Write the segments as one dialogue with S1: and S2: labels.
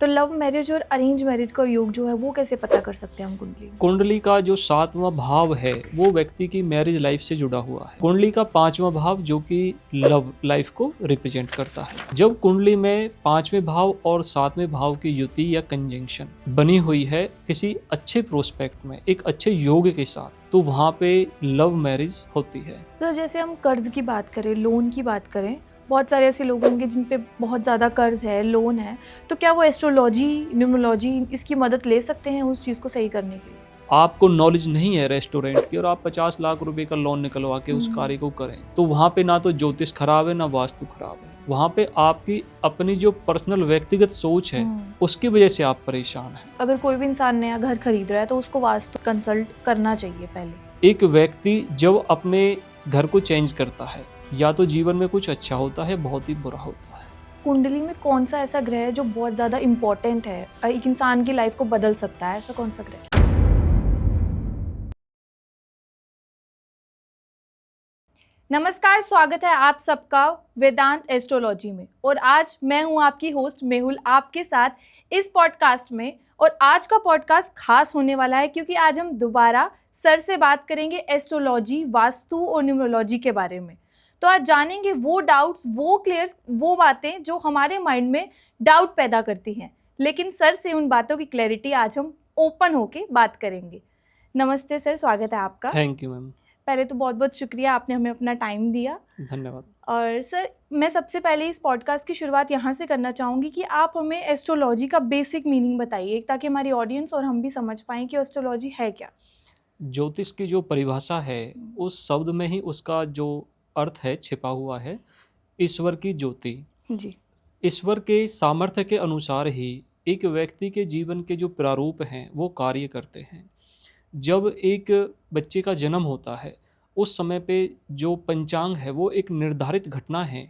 S1: तो love marriage और arrange marriage का योग जो है वो कैसे पता कर सकते हैं हम कुंडली में?
S2: कुंडली का जो 7वां भाव है वो व्यक्ति की मैरिज लाइफ से जुड़ा हुआ है। कुंडली का 5वां भाव जो कि लव लाइफ को रिप्रेजेंट करता है। जब कुंडली में 5वें भाव और 7वें भाव की युति या कंजंक्शन बनी हुई है किसी अच्छे प्रोस्पेक्ट में, एक अच्छे योग के साथ, तो वहाँ पे लव मैरिज होती है।
S1: तो जैसे हम कर्ज की बात करें, लोन की बात करें, बहुत सारे ऐसे लोग होंगे जिन पे बहुत ज़्यादा कर्ज है, लोन है, तो क्या वो एस्ट्रोलॉजी, न्यूमरोलॉजी इसकी मदद ले सकते हैं उस चीज़ को सही करने के लिए?
S2: आपको नॉलेज नहीं है रेस्टोरेंट की और आप 50 लाख रुपए का लोन निकलवा के उस कार्य को करें, तो वहाँ पे ना तो ज्योतिष खराब है ना वास्तु खराब है। वहाँ पे आपकी अपनी जो पर्सनल व्यक्तिगत सोच है उसकी वजह से आप परेशान हैं।
S1: अगर कोई भी इंसान नया घर खरीद रहा है तो उसको वास्तु कंसल्ट करना चाहिए पहले।
S2: एक व्यक्ति जब अपने घर को चेंज करता है या तो जीवन में कुछ अच्छा होता है, बहुत ही बुरा होता है।
S1: कुंडली में कौन सा ऐसा ग्रह है जो बहुत ज़्यादा इम्पोर्टेंट है, एक इंसान की लाइफ को बदल सकता है, ऐसा कौन सा ग्रह है? नमस्कार, स्वागत है आप सबका वेदांत एस्ट्रोलॉजी में। और आज मैं हूं आपकी होस्ट मेहुल आपके साथ इस पॉडकास्ट में। और आज का पॉडकास्ट खास होने वाला है क्योंकि आज हम दोबारा सर से बात करेंगे एस्ट्रोलॉजी, वास्तु और न्यूमरोलॉजी के बारे में। तो आज जानेंगे वो डाउट्स, वो क्लियर्स, वो बातें जो हमारे माइंड में डाउट पैदा करती हैं, लेकिन सर से उन बातों की क्लैरिटी आज हम ओपन होके बात करेंगे। नमस्ते सर, स्वागत है आपका।
S2: Thank you ma'am.
S1: पहले तो बहुत बहुत शुक्रिया, आपने हमें अपना टाइम दिया।
S2: धन्यवाद।
S1: और सर, मैं सबसे पहले इस पॉडकास्ट की शुरुआत यहाँ से करना चाहूँगी कि आप हमें एस्ट्रोलॉजी का बेसिक मीनिंग बताइए, ताकि हमारी ऑडियंस और हम भी समझ पाएँ कि एस्ट्रोलॉजी है क्या।
S2: ज्योतिष की जो परिभाषा है उस शब्द में ही उसका जो अर्थ है छिपा हुआ है, ईश्वर की ज्योति।
S1: जी।
S2: ईश्वर के सामर्थ्य के अनुसार ही एक व्यक्ति के जीवन के जो प्रारूप हैं वो कार्य करते हैं। जब एक बच्चे का जन्म होता है उस समय पे जो पंचांग है वो एक निर्धारित घटना है।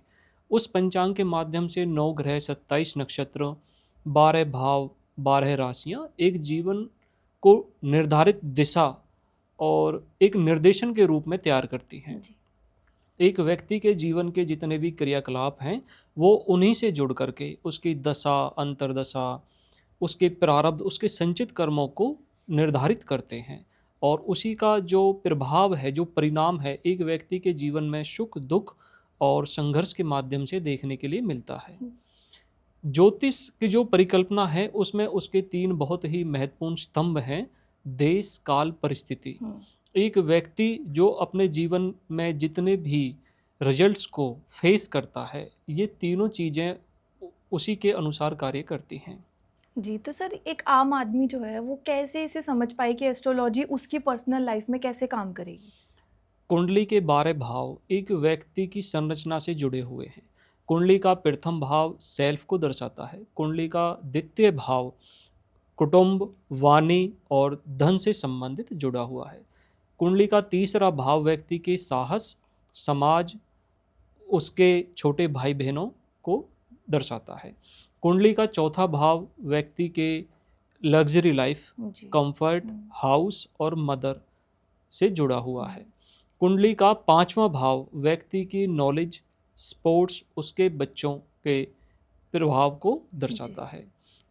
S2: उस पंचांग के माध्यम से 9 ग्रह, 27 नक्षत्र, 12 भाव, 12 राशियाँ एक जीवन को निर्धारित दिशा और एक निर्देशन के रूप में तैयार करती हैं। एक व्यक्ति के जीवन के जितने भी क्रियाकलाप हैं वो उन्हीं से जुड़ करके उसकी दशा, अंतर्दशा, उसके प्रारब्ध, उसके संचित कर्मों को निर्धारित करते हैं। और उसी का जो प्रभाव है, जो परिणाम है, एक व्यक्ति के जीवन में सुख, दुख और संघर्ष के माध्यम से देखने के लिए मिलता है। ज्योतिष की जो परिकल्पना है उसमें उसके 3 बहुत ही महत्वपूर्ण स्तंभ हैं। देश, काल, परिस्थिति। एक व्यक्ति जो अपने जीवन में जितने भी रिजल्ट्स को फेस करता है, ये तीनों चीज़ें उसी के अनुसार कार्य करती हैं।
S1: जी, तो सर एक आम आदमी जो है वो कैसे इसे समझ पाए कि एस्ट्रोलॉजी उसकी पर्सनल लाइफ में कैसे काम करेगी?
S2: कुंडली के 12 भाव एक व्यक्ति की संरचना से जुड़े हुए हैं। कुंडली का प्रथम भाव सेल्फ को दर्शाता है। कुंडली का द्वितीय भाव कुटुंब, वाणी और धन से संबंधित जुड़ा हुआ है। कुंडली का तीसरा भाव व्यक्ति के साहस, समाज, उसके छोटे भाई बहनों को दर्शाता है। कुंडली का चौथा भाव व्यक्ति के लग्जरी लाइफ, कंफर्ट, हाउस और मदर से जुड़ा हुआ है। कुंडली का 5वां भाव व्यक्ति की नॉलेज, स्पोर्ट्स, उसके बच्चों के प्रभाव को दर्शाता है।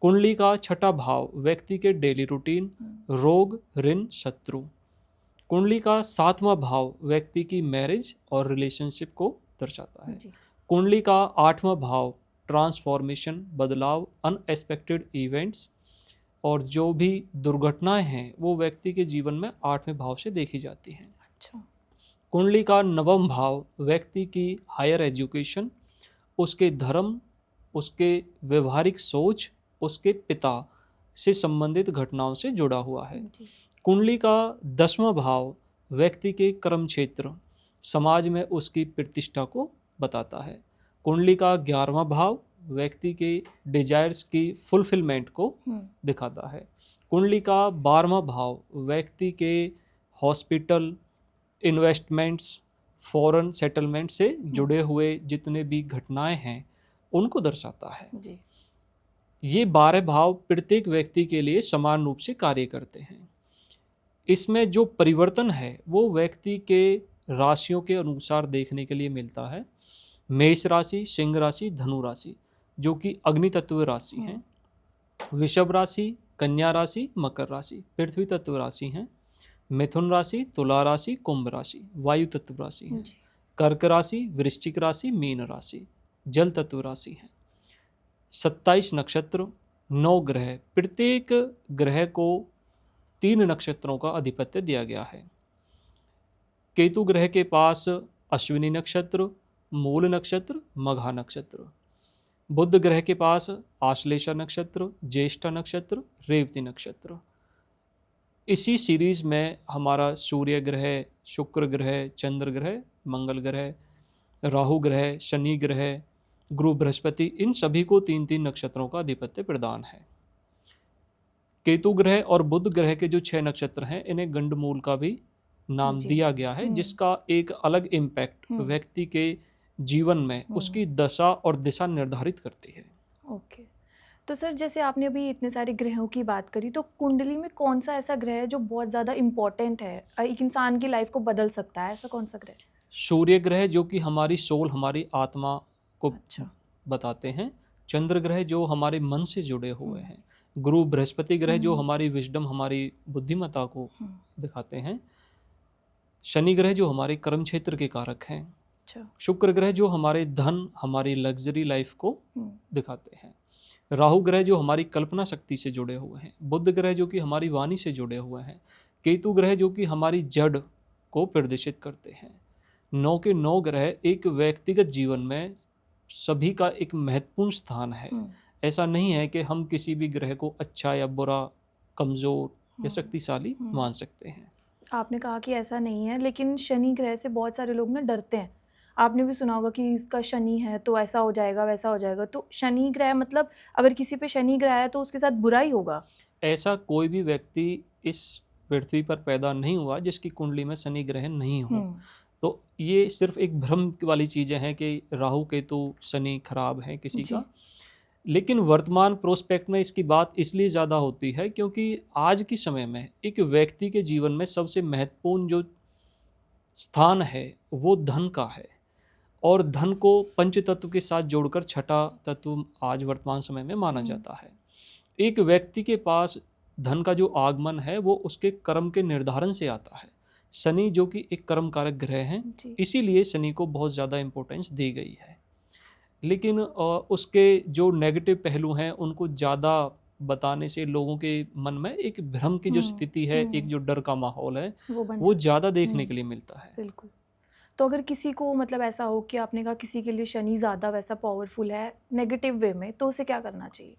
S2: कुंडली का 6ठा भाव व्यक्ति के डेली रूटीन, रोग, ऋण, शत्रु। कुंडली का 7वां भाव व्यक्ति की मैरिज और रिलेशनशिप को दर्शाता है। कुंडली का 8वां भाव ट्रांसफॉर्मेशन, बदलाव, अनएक्सपेक्टेड इवेंट्स और जो भी दुर्घटनाएं हैं वो व्यक्ति के जीवन में 8वें भाव से देखी जाती हैं।
S1: अच्छा।
S2: कुंडली का 9वां भाव व्यक्ति की हायर एजुकेशन, उसके धर्म, उसके व्यवहारिक सोच, उसके पिता से संबंधित घटनाओं से जुड़ा हुआ है। कुंडली का 10वां भाव व्यक्ति के कर्म क्षेत्र, समाज में उसकी प्रतिष्ठा को बताता है। कुंडली का 11वां भाव व्यक्ति के डिजायर्स की फुलफिलमेंट को दिखाता है। कुंडली का 12वां भाव व्यक्ति के हॉस्पिटल, इन्वेस्टमेंट्स, फॉरेन सेटलमेंट से जुड़े हुए जितने भी घटनाएं हैं उनको दर्शाता है।
S1: जी।
S2: ये 12 भाव प्रत्येक व्यक्ति के लिए समान रूप से कार्य करते हैं। इसमें जो परिवर्तन है वो व्यक्ति के राशियों के अनुसार देखने के लिए मिलता है। मेष राशि, सिंह राशि, धनु राशि जो कि अग्नि तत्व राशि हैं, वृषभ राशि, कन्या राशि, मकर राशि पृथ्वी तत्व राशि हैं। मिथुन राशि, तुला राशि, कुंभ राशि वायु तत्व राशि है।
S1: जी।
S2: कर्क राशि, वृश्चिक राशि, मीन राशि जल तत्व राशि है। 27 नक्षत्र, 9 ग्रह, प्रत्येक ग्रह को 3 नक्षत्रों का आधिपत्य दिया गया है। केतु ग्रह के पास अश्विनी नक्षत्र, मूल नक्षत्र, मघा नक्षत्र। बुध ग्रह के पास आश्लेषा नक्षत्र, ज्येष्ठा नक्षत्र, रेवती नक्षत्र। इसी सीरीज में हमारा सूर्य ग्रह, शुक्र ग्रह, चंद्र ग्रह, मंगल ग्रह, राहु ग्रह, शनि ग्रह, गुरु बृहस्पति, इन सभी को 3-3 नक्षत्रों का आधिपत्य प्रदान है। केतु ग्रह और बुध ग्रह के जो 6 नक्षत्र हैं, इन्हें गंडमूल का भी नाम
S1: जी।
S2: दिया गया है, जिसका एक अलग इम्पैक्ट व्यक्ति के जीवन में उसकी दशा और दिशा निर्धारित करती है।
S1: ओके। तो सर, जैसे आपने अभी इतने सारे ग्रहों की बात करी, तो कुंडली में कौन सा ऐसा ग्रह है जो बहुत ज़्यादा इम्पोर्टेंट है, एक इंसान की लाइफ को बदल सकता है, ऐसा कौन सा ग्रह?
S2: सूर्य ग्रह जो कि हमारी सोल, हमारी आत्मा को
S1: अच्छा।
S2: बताते हैं। चंद्र ग्रह जो हमारे मन से जुड़े हुए हैं। गुरु बृहस्पति ग्रह जो हमारी विजडम, हमारी बुद्धिमत्ता को दिखाते हैं। शनि ग्रह जो हमारे कर्म क्षेत्र के कारक हैं।
S1: अच्छा।
S2: शुक्र ग्रह जो हमारे धन, हमारी लग्जरी लाइफ को दिखाते हैं। राहु ग्रह जो हमारी कल्पना शक्ति से जुड़े हुए हैं। बुध ग्रह जो कि हमारी वाणी से जुड़े हुए हैं। केतु ग्रह जो कि हमारी जड़ को प्रदर्शित करते हैं। 9 के 9 ग्रह एक व्यक्तिगत जीवन में सभी का एक महत्वपूर्ण स्थान है। ऐसा नहीं है कि हम किसी भी ग्रह को अच्छा या बुरा, कमज़ोर या शक्तिशाली मान सकते हैं।
S1: आपने कहा कि ऐसा नहीं है, लेकिन शनि ग्रह से बहुत सारे लोग ना डरते हैं। आपने भी सुना होगा कि इसका शनि है तो ऐसा हो जाएगा, वैसा हो जाएगा। तो शनि ग्रह मतलब अगर किसी पे शनि ग्रह है तो उसके साथ बुरा ही होगा?
S2: ऐसा कोई भी व्यक्ति इस पृथ्वी पर पैदा नहीं हुआ जिसकी कुंडली में शनि ग्रह नहीं हो। तो ये सिर्फ एक भ्रम वाली चीज़ें हैं कि राहु केतु शनि खराब है किसी का। लेकिन वर्तमान प्रोस्पेक्ट में इसकी बात इसलिए ज़्यादा होती है क्योंकि आज के समय में एक व्यक्ति के जीवन में सबसे महत्वपूर्ण जो स्थान है वो धन का है। और धन को पंच तत्व के साथ जोड़कर छठा तत्व आज वर्तमान समय में माना जाता है। एक व्यक्ति के पास धन का जो आगमन है वो उसके कर्म के निर्धारण से आता है। शनि जो कि एक कर्म कारक ग्रह है, इसीलिए शनि को बहुत ज़्यादा इम्पोर्टेंस दी गई है। लेकिन उसके जो नेगेटिव पहलू हैं उनको ज़्यादा बताने से लोगों के मन में एक भ्रम की जो स्थिति है, एक जो डर का माहौल है वो ज़्यादा देखने के लिए मिलता है।
S1: बिल्कुल। तो अगर किसी को मतलब ऐसा हो कि आपने कहा किसी के लिए शनि ज़्यादा वैसा पावरफुल है नेगेटिव वे में, तो उसे क्या करना चाहिए?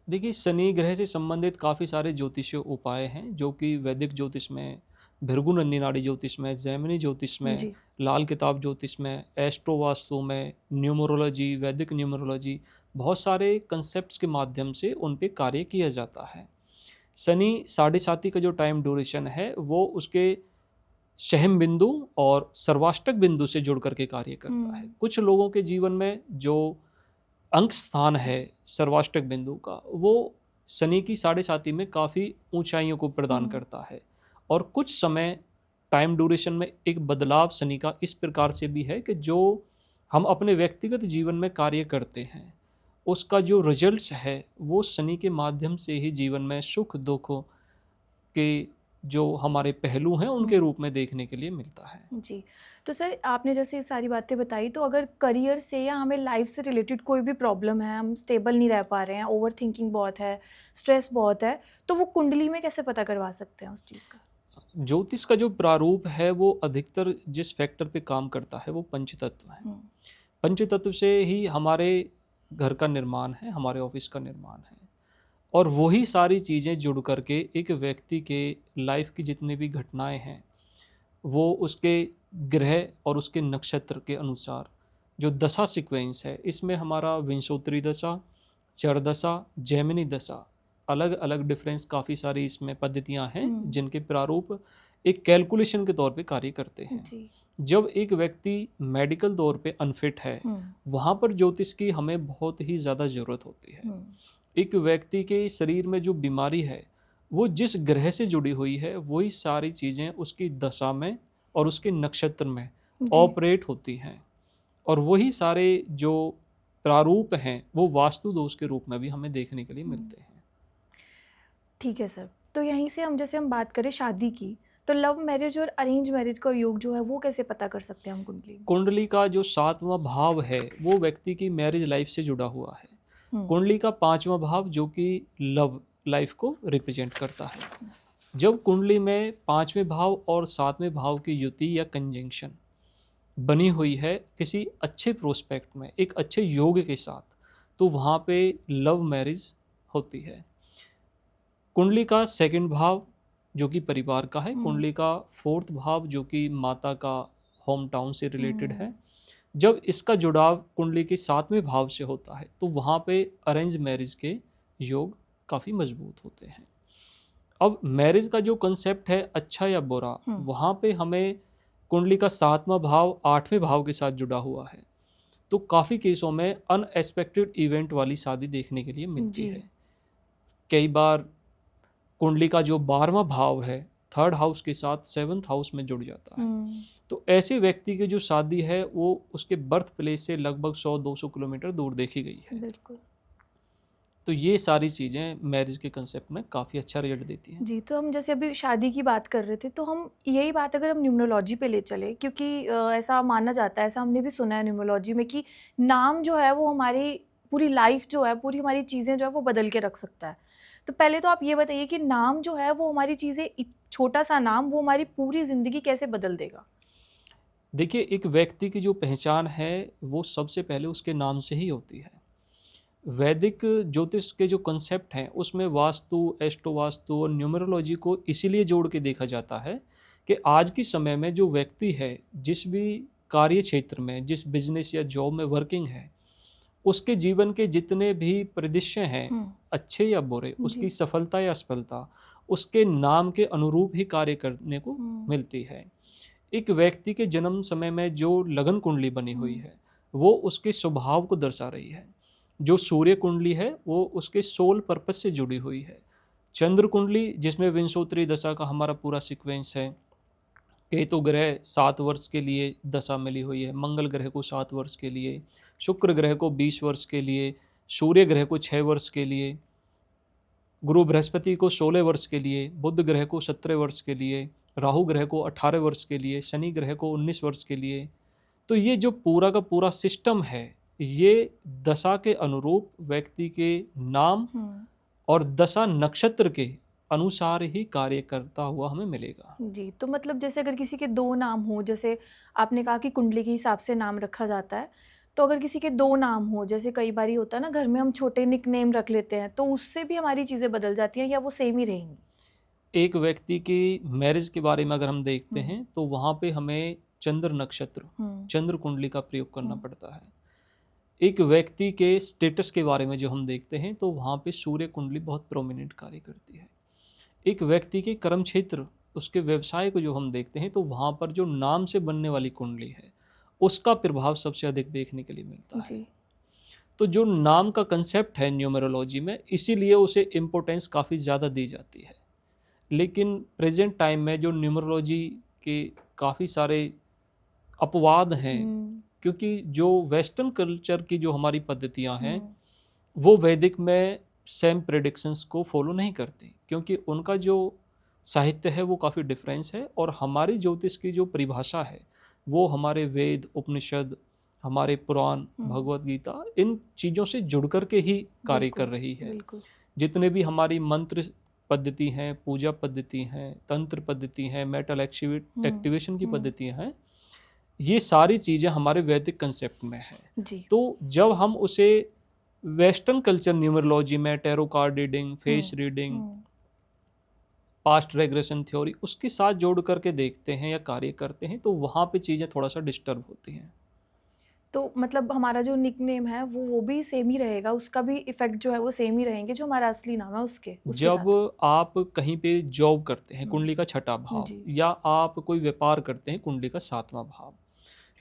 S2: देखिए, शनि ग्रह से संबंधित काफ़ी सारे ज्योतिषीय उपाय हैं जो कि वैदिक ज्योतिष में, भृगु नंदी नाड़ी ज्योतिष में, जैमिनी ज्योतिष में, लाल किताब ज्योतिष में, एस्ट्रो वास्तु में, न्यूमरोलॉजी, वैदिक न्यूमरोलॉजी, बहुत सारे कंसेप्ट्स के माध्यम से उन पे कार्य किया जाता है। शनि 7.5 का जो टाइम ड्यूरेशन है वो उसके सहम बिंदु और सर्वाष्टक बिंदु से जुड़ करके कार्य करता है। कुछ लोगों के जीवन में जो अंक स्थान है सर्वाष्टक बिंदु का, वो शनि की 7.5 में काफ़ी ऊंचाइयों को प्रदान करता है। और कुछ समय टाइम ड्यूरेशन में एक बदलाव शनि का इस प्रकार से भी है कि जो हम अपने व्यक्तिगत जीवन में कार्य करते हैं उसका जो रिजल्ट्स है वो शनि के माध्यम से ही जीवन में सुख दुख के जो हमारे पहलू हैं उनके रूप में देखने के लिए मिलता है।
S1: जी। तो सर, आपने जैसे ये सारी बातें बताई, तो अगर करियर से या हमें लाइफ से रिलेटेड कोई भी प्रॉब्लम है, हम स्टेबल नहीं रह पा रहे हैं, ओवर थिंकिंग बहुत है, स्ट्रेस बहुत है, तो वो कुंडली में कैसे पता करवा सकते हैं उस चीज़ का?
S2: ज्योतिष का जो प्रारूप है वो अधिकतर जिस फैक्टर पे काम करता है वो पंचतत्व है। पंचतत्व से ही हमारे घर का निर्माण है, हमारे ऑफिस का निर्माण है, और वही सारी चीज़ें जुड़ करके एक व्यक्ति के लाइफ की जितनी भी घटनाएं हैं वो उसके ग्रह और उसके नक्षत्र के अनुसार जो दशा सीक्वेंस है, इसमें हमारा विंशोत्तरी दशा, चर दशा, जैमिनी दशा, अलग अलग डिफरेंस काफ़ी सारी इसमें पद्धतियां हैं जिनके प्रारूप एक कैलकुलेशन के तौर पे कार्य करते हैं। जब एक व्यक्ति मेडिकल तौर पे अनफिट है वहाँ पर ज्योतिष की हमें बहुत ही ज़्यादा ज़रूरत होती है। एक व्यक्ति के शरीर में जो बीमारी है वो जिस ग्रह से जुड़ी हुई है वही सारी चीज़ें उसकी दशा में और उसके नक्षत्र में ऑपरेट होती हैं, और वही सारे जो प्रारूप हैं वो वास्तु दोष के रूप में भी हमें देखने के लिए मिलते हैं।
S1: ठीक है सर। तो यहीं से हम बात करें शादी की, तो लव मैरिज और अरेंज मैरिज का योग जो है वो कैसे पता कर सकते हैं हम कुंडली में?
S2: कुंडली का जो 7वां भाव है वो व्यक्ति की मैरिज लाइफ से जुड़ा हुआ है।
S1: हम्म।
S2: कुंडली का 5वां भाव जो कि लव लाइफ को रिप्रेजेंट करता है। जब कुंडली में 5वें भाव और 7वें भाव की युति या कंजंक्शन बनी हुई है किसी अच्छे प्रोस्पेक्ट में, एक अच्छे योग के साथ, तो वहाँ पे लव मैरिज होती है। कुंडली का 2nd भाव जो कि परिवार का है, कुंडली का 4th भाव जो कि माता का होम टाउन से रिलेटेड है, जब इसका जुड़ाव कुंडली के 7वें भाव से होता है तो वहाँ पे अरेंज मैरिज के योग काफ़ी मजबूत होते हैं। अब मैरिज का जो कंसेप्ट है अच्छा या बुरा, वहाँ पे हमें कुंडली का 7वां भाव 8वें भाव के साथ जुड़ा हुआ है, तो काफ़ी केसों में अनएक्सपेक्टेड इवेंट वाली शादी देखने के लिए मिलती है। कई बार कुंडली का जो 12वां भाव है 3rd हाउस के साथ 7th हाउस में जुड़ जाता है, तो ऐसे व्यक्ति की जो शादी है वो उसके बर्थ प्लेस से लगभग 100-200 किलोमीटर दूर देखी गई है।
S1: बिल्कुल।
S2: तो ये सारी चीज़ें मैरिज के कंसेप्ट में काफ़ी अच्छा रिजल्ट देती हैं।
S1: जी, तो हम जैसे अभी शादी की बात कर रहे थे, तो हम यही बात अगर हम न्यूमरोलॉजी पे ले चले, क्योंकि ऐसा माना जाता है, ऐसा हमने भी सुना है न्यूमरोलॉजी में कि नाम जो है वो हमारी पूरी लाइफ जो है, पूरी हमारी चीज़ें जो है वो बदल के रख सकता है। तो पहले तो आप ये बताइए कि नाम जो है वो हमारी चीज़ें, छोटा सा नाम वो हमारी पूरी ज़िंदगी कैसे बदल देगा?
S2: देखिए, एक व्यक्ति की जो पहचान है वो सबसे पहले उसके नाम से ही होती है। वैदिक ज्योतिष के जो कंसेप्ट हैं उसमें वास्तु, एस्ट्रो वास्तु और न्यूमरोलॉजी को इसीलिए जोड़ के देखा जाता है कि आज के समय में जो व्यक्ति है, जिस भी कार्य क्षेत्र में, जिस बिजनेस या जॉब में वर्किंग है, उसके जीवन के जितने भी परिदृश्य हैं, अच्छे या बुरे, उसकी सफलता या असफलता उसके नाम के अनुरूप ही कार्य करने को मिलती है। एक व्यक्ति के जन्म समय में जो लगन कुंडली बनी हुई है वो उसके स्वभाव को दर्शा रही है। जो सूर्य कुंडली है वो उसके सोल पर्पस से जुड़ी हुई है। चंद्र कुंडली जिसमें विंशोत्तरी दशा का हमारा पूरा सीक्वेंस है। केतु ग्रह 7 वर्ष के लिए दशा मिली हुई है, मंगल ग्रह को 7 वर्ष के लिए, शुक्र ग्रह को 20 वर्ष के लिए, सूर्य ग्रह को 6 वर्ष के लिए, गुरु बृहस्पति को 16 वर्ष के लिए, बुध ग्रह को 17 वर्ष के लिए, राहु ग्रह को 18 वर्ष के लिए, शनि ग्रह को 19 वर्ष के लिए। तो ये जो पूरा का पूरा सिस्टम है ये दशा के अनुरूप व्यक्ति के नाम और दशा नक्षत्र के अनुसार ही कार्य करता हुआ हमें मिलेगा।
S1: जी, तो मतलब जैसे अगर किसी के 2 नाम हो, जैसे आपने कहा कि कुंडली के हिसाब से नाम रखा जाता है, तो अगर किसी के 2 नाम हो, जैसे कई बारी होता है ना घर में हम छोटे निक नेम रख लेते हैं, तो उससे भी हमारी चीज़ें बदल जाती हैं या वो सेम ही रहेंगी?
S2: एक व्यक्ति की मैरिज के बारे में अगर हम देखते हैं तो वहाँ पे हमें चंद्र नक्षत्र, चंद्र कुंडली का प्रयोग करना पड़ता है। एक व्यक्ति के स्टेटस के बारे में जो हम देखते हैं तो वहाँ पे सूर्य कुंडली बहुत प्रोमिनेंट कार्य करती है। एक व्यक्ति के कर्म क्षेत्र, उसके व्यवसाय को जो हम देखते हैं तो वहाँ पर जो नाम से बनने वाली कुंडली है उसका प्रभाव सबसे अधिक देखने के लिए मिलता है। तो जो नाम का कंसेप्ट है न्यूमरोलॉजी में, इसीलिए उसे इम्पोर्टेंस काफ़ी ज़्यादा दी जाती है। लेकिन प्रेजेंट टाइम में जो न्यूमरोलॉजी के काफ़ी सारे अपवाद हैं, क्योंकि जो वेस्टर्न कल्चर की जो हमारी पद्धतियां हैं वो वैदिक में सेम प्रेडिक्शंस को फॉलो नहीं करती, क्योंकि उनका जो साहित्य है वो काफ़ी डिफरेंस है और हमारी ज्योतिष की जो परिभाषा है वो हमारे वेद, उपनिषद, हमारे पुराण, भगवत गीता, इन चीज़ों से जुड़ कर के ही कार्य कर रही है। जितने भी हमारी मंत्र पद्धति हैं, पूजा पद्धति हैं, तंत्र पद्धति हैं, मेटल एक्टिवेशन की पद्धतियाँ हैं, ये सारी चीज़ें हमारे वैदिक कंसेप्ट में है। तो जब हम उसे वेस्टर्न कल्चर न्यूमरोलॉजी में tarot card reading, face reading, past regression theory उसके साथ जोड़ करके देखते हैं या कार्य करते हैं तो वहाँ पे चीज़ें थोड़ा सा डिस्टर्ब होती हैं।
S1: तो मतलब हमारा जो निकनेम है वो भी सेम ही रहेगा, उसका भी इफेक्ट जो है वो सेम ही रहेंगे जो हमारा असली नाम है उसके
S2: जब आप कहीं पे जॉब करते हैं कुंडली का 6ठा भाव, या आप कोई व्यापार करते हैं कुंडली का 7वां भाव,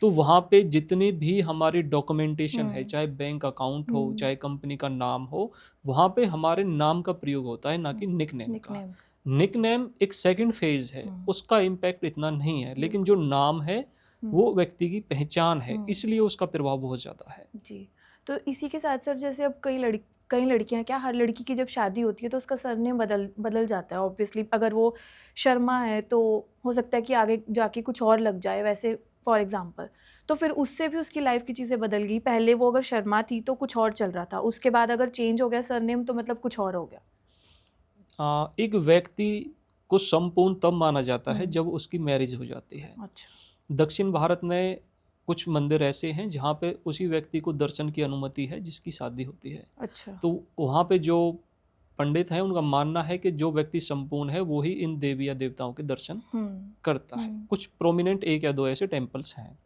S2: तो वहाँ पे जितनी भी हमारी डॉक्यूमेंटेशन है, चाहे बैंक अकाउंट हो, चाहे कंपनी का नाम हो, वहाँ पे हमारे नाम का प्रयोग होता है, ना कि निकनेम का। निकनेम एक सेकंड फेज है, उसका इम्पैक्ट इतना नहीं है, लेकिन जो नाम है वो व्यक्ति की पहचान है, इसलिए उसका प्रभाव बहुत ज़्यादा है।
S1: जी, तो इसी के साथ सर जैसे अब कई कई लड़कियां, क्या हर लड़की की जब शादी होती है तो उसका सरनेम बदल बदल जाता है ऑब्वियसली। अगर वो शर्मा है तो हो सकता है कि आगे जाके कुछ और लग जाए, वैसे फॉर एग्जांपल। तो फिर उससे भी उसकी लाइफ की चीज़ें बदल गई। पहले वो अगर शर्मा थी तो कुछ और चल रहा था, उसके बाद अगर चेंज हो गया सरनेम तो मतलब कुछ और हो गया।
S2: एक व्यक्ति को संपूर्ण तब माना जाता है
S1: हम्म।
S2: जब उसकी मैरिज हो जाती है।
S1: अच्छा।
S2: दक्षिण भारत में कुछ मंदिर ऐसे हैं जहाँ पे उसी व्यक्ति को दर्शन की अनुमति है जिसकी शादी होती है।
S1: अच्छा।
S2: तो वहाँ पे जो पंडित हैं उनका मानना है कि जो व्यक्ति संपूर्ण है वो ही इन देवी या देवताओं के दर्शन करता है। कुछ प्रोमिनेंट 1 या 2 ऐसे टेम्पल्स हैं।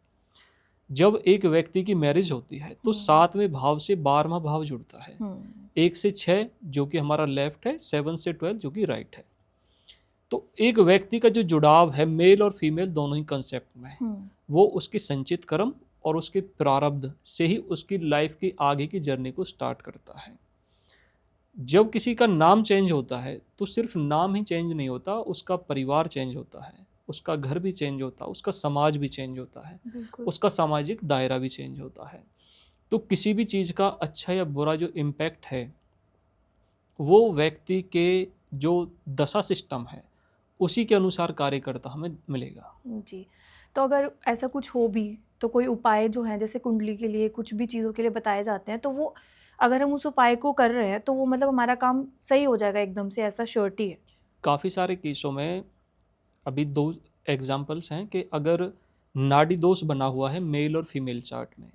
S2: जब एक व्यक्ति की मैरिज होती है तो 7वें भाव से 12वां भाव जुड़ता है। 1 से 6 जो कि हमारा लेफ्ट है, 7 से 12 जो कि राइट है। तो एक व्यक्ति का जो जुड़ाव है मेल और फीमेल दोनों ही कंसेप्ट में, वो उसके संचित कर्म और उसके प्रारब्ध से ही उसकी लाइफ की आगे की जर्नी को स्टार्ट करता है। जब किसी का नाम चेंज होता है तो सिर्फ नाम ही चेंज नहीं होता, उसका परिवार चेंज होता है, उसका घर भी चेंज होता है, उसका समाज भी चेंज होता है, उसका सामाजिक दायरा भी चेंज होता है। तो किसी भी चीज़ का अच्छा या बुरा जो इम्पैक्ट है वो व्यक्ति के जो दशा सिस्टम है उसी के अनुसार कार्य करता हमें मिलेगा।
S1: जी। तो अगर ऐसा कुछ हो भी तो कोई उपाय जो हैं जैसे कुंडली के लिए कुछ भी चीज़ों के लिए बताए जाते हैं, तो वो अगर हम उस उपाय को कर रहे हैं तो वो मतलब हमारा काम सही हो जाएगा एकदम से, ऐसा श्योरिटी है?
S2: काफ़ी सारे केसों में अभी 2 एग्जाम्पल्स हैं कि अगर नाड़ी दोष बना हुआ है मेल और फीमेल चार्ट में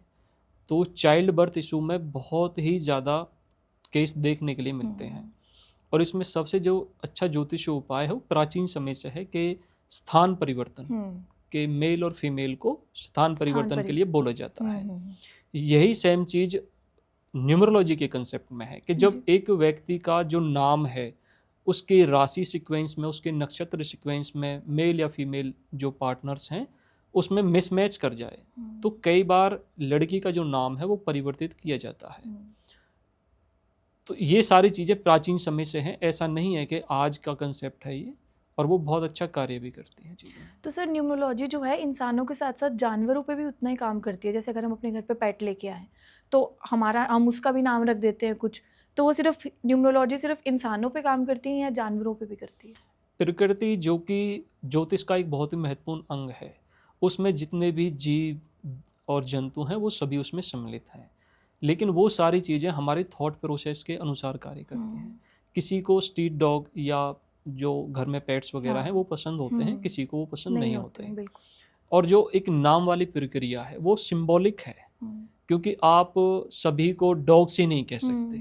S2: तो चाइल्ड बर्थ इशू में बहुत ही ज़्यादा केस देखने के लिए मिलते हैं। और इसमें सबसे जो अच्छा ज्योतिष उपाय है वो प्राचीन समय से है कि स्थान परिवर्तन, के मेल और फीमेल को स्थान परिवर्तन के लिए बोला जाता है। यही सेम चीज़ न्यूमरोलॉजी के कंसेप्ट में है कि जब एक व्यक्ति का जो नाम है उसके राशि सीक्वेंस में, उसके नक्षत्र सीक्वेंस में मेल या फीमेल जो पार्टनर्स हैं उसमें मिसमैच कर जाए तो कई बार लड़की का जो नाम है वो परिवर्तित किया जाता है। तो ये सारी चीज़ें प्राचीन समय से हैं, ऐसा नहीं है कि आज का कंसेप्ट है ये, और वो बहुत अच्छा कार्य भी करती हैं चीज़ें।
S1: तो सर न्यूमरोलॉजी जो है इंसानों के साथ साथ जानवरों पे भी उतना ही काम करती है। जैसे अगर हम अपने घर पे पेट लेके आए तो हम उसका भी नाम रख देते हैं कुछ, तो वो सिर्फ न्यूमरोलॉजी सिर्फ इंसानों पे काम करती है या जानवरों पे भी करती है?
S2: प्रकृति जो कि ज्योतिष का एक बहुत ही महत्वपूर्ण अंग है, उसमें जितने भी जीव और जंतु हैं वो सभी उसमें सम्मिलित हैं, लेकिन वो सारी चीज़ें हमारे थॉट प्रोसेस के अनुसार कार्य करती हैं। किसी को स्ट्रीट डॉग या जो घर में पेट्स वगैरह हैं वो पसंद होते हैं, किसी को वो पसंद नहीं होते हैं। और जो एक नाम वाली प्रक्रिया है वो सिंबॉलिक है, क्योंकि आप सभी को डॉग से नहीं कह सकते,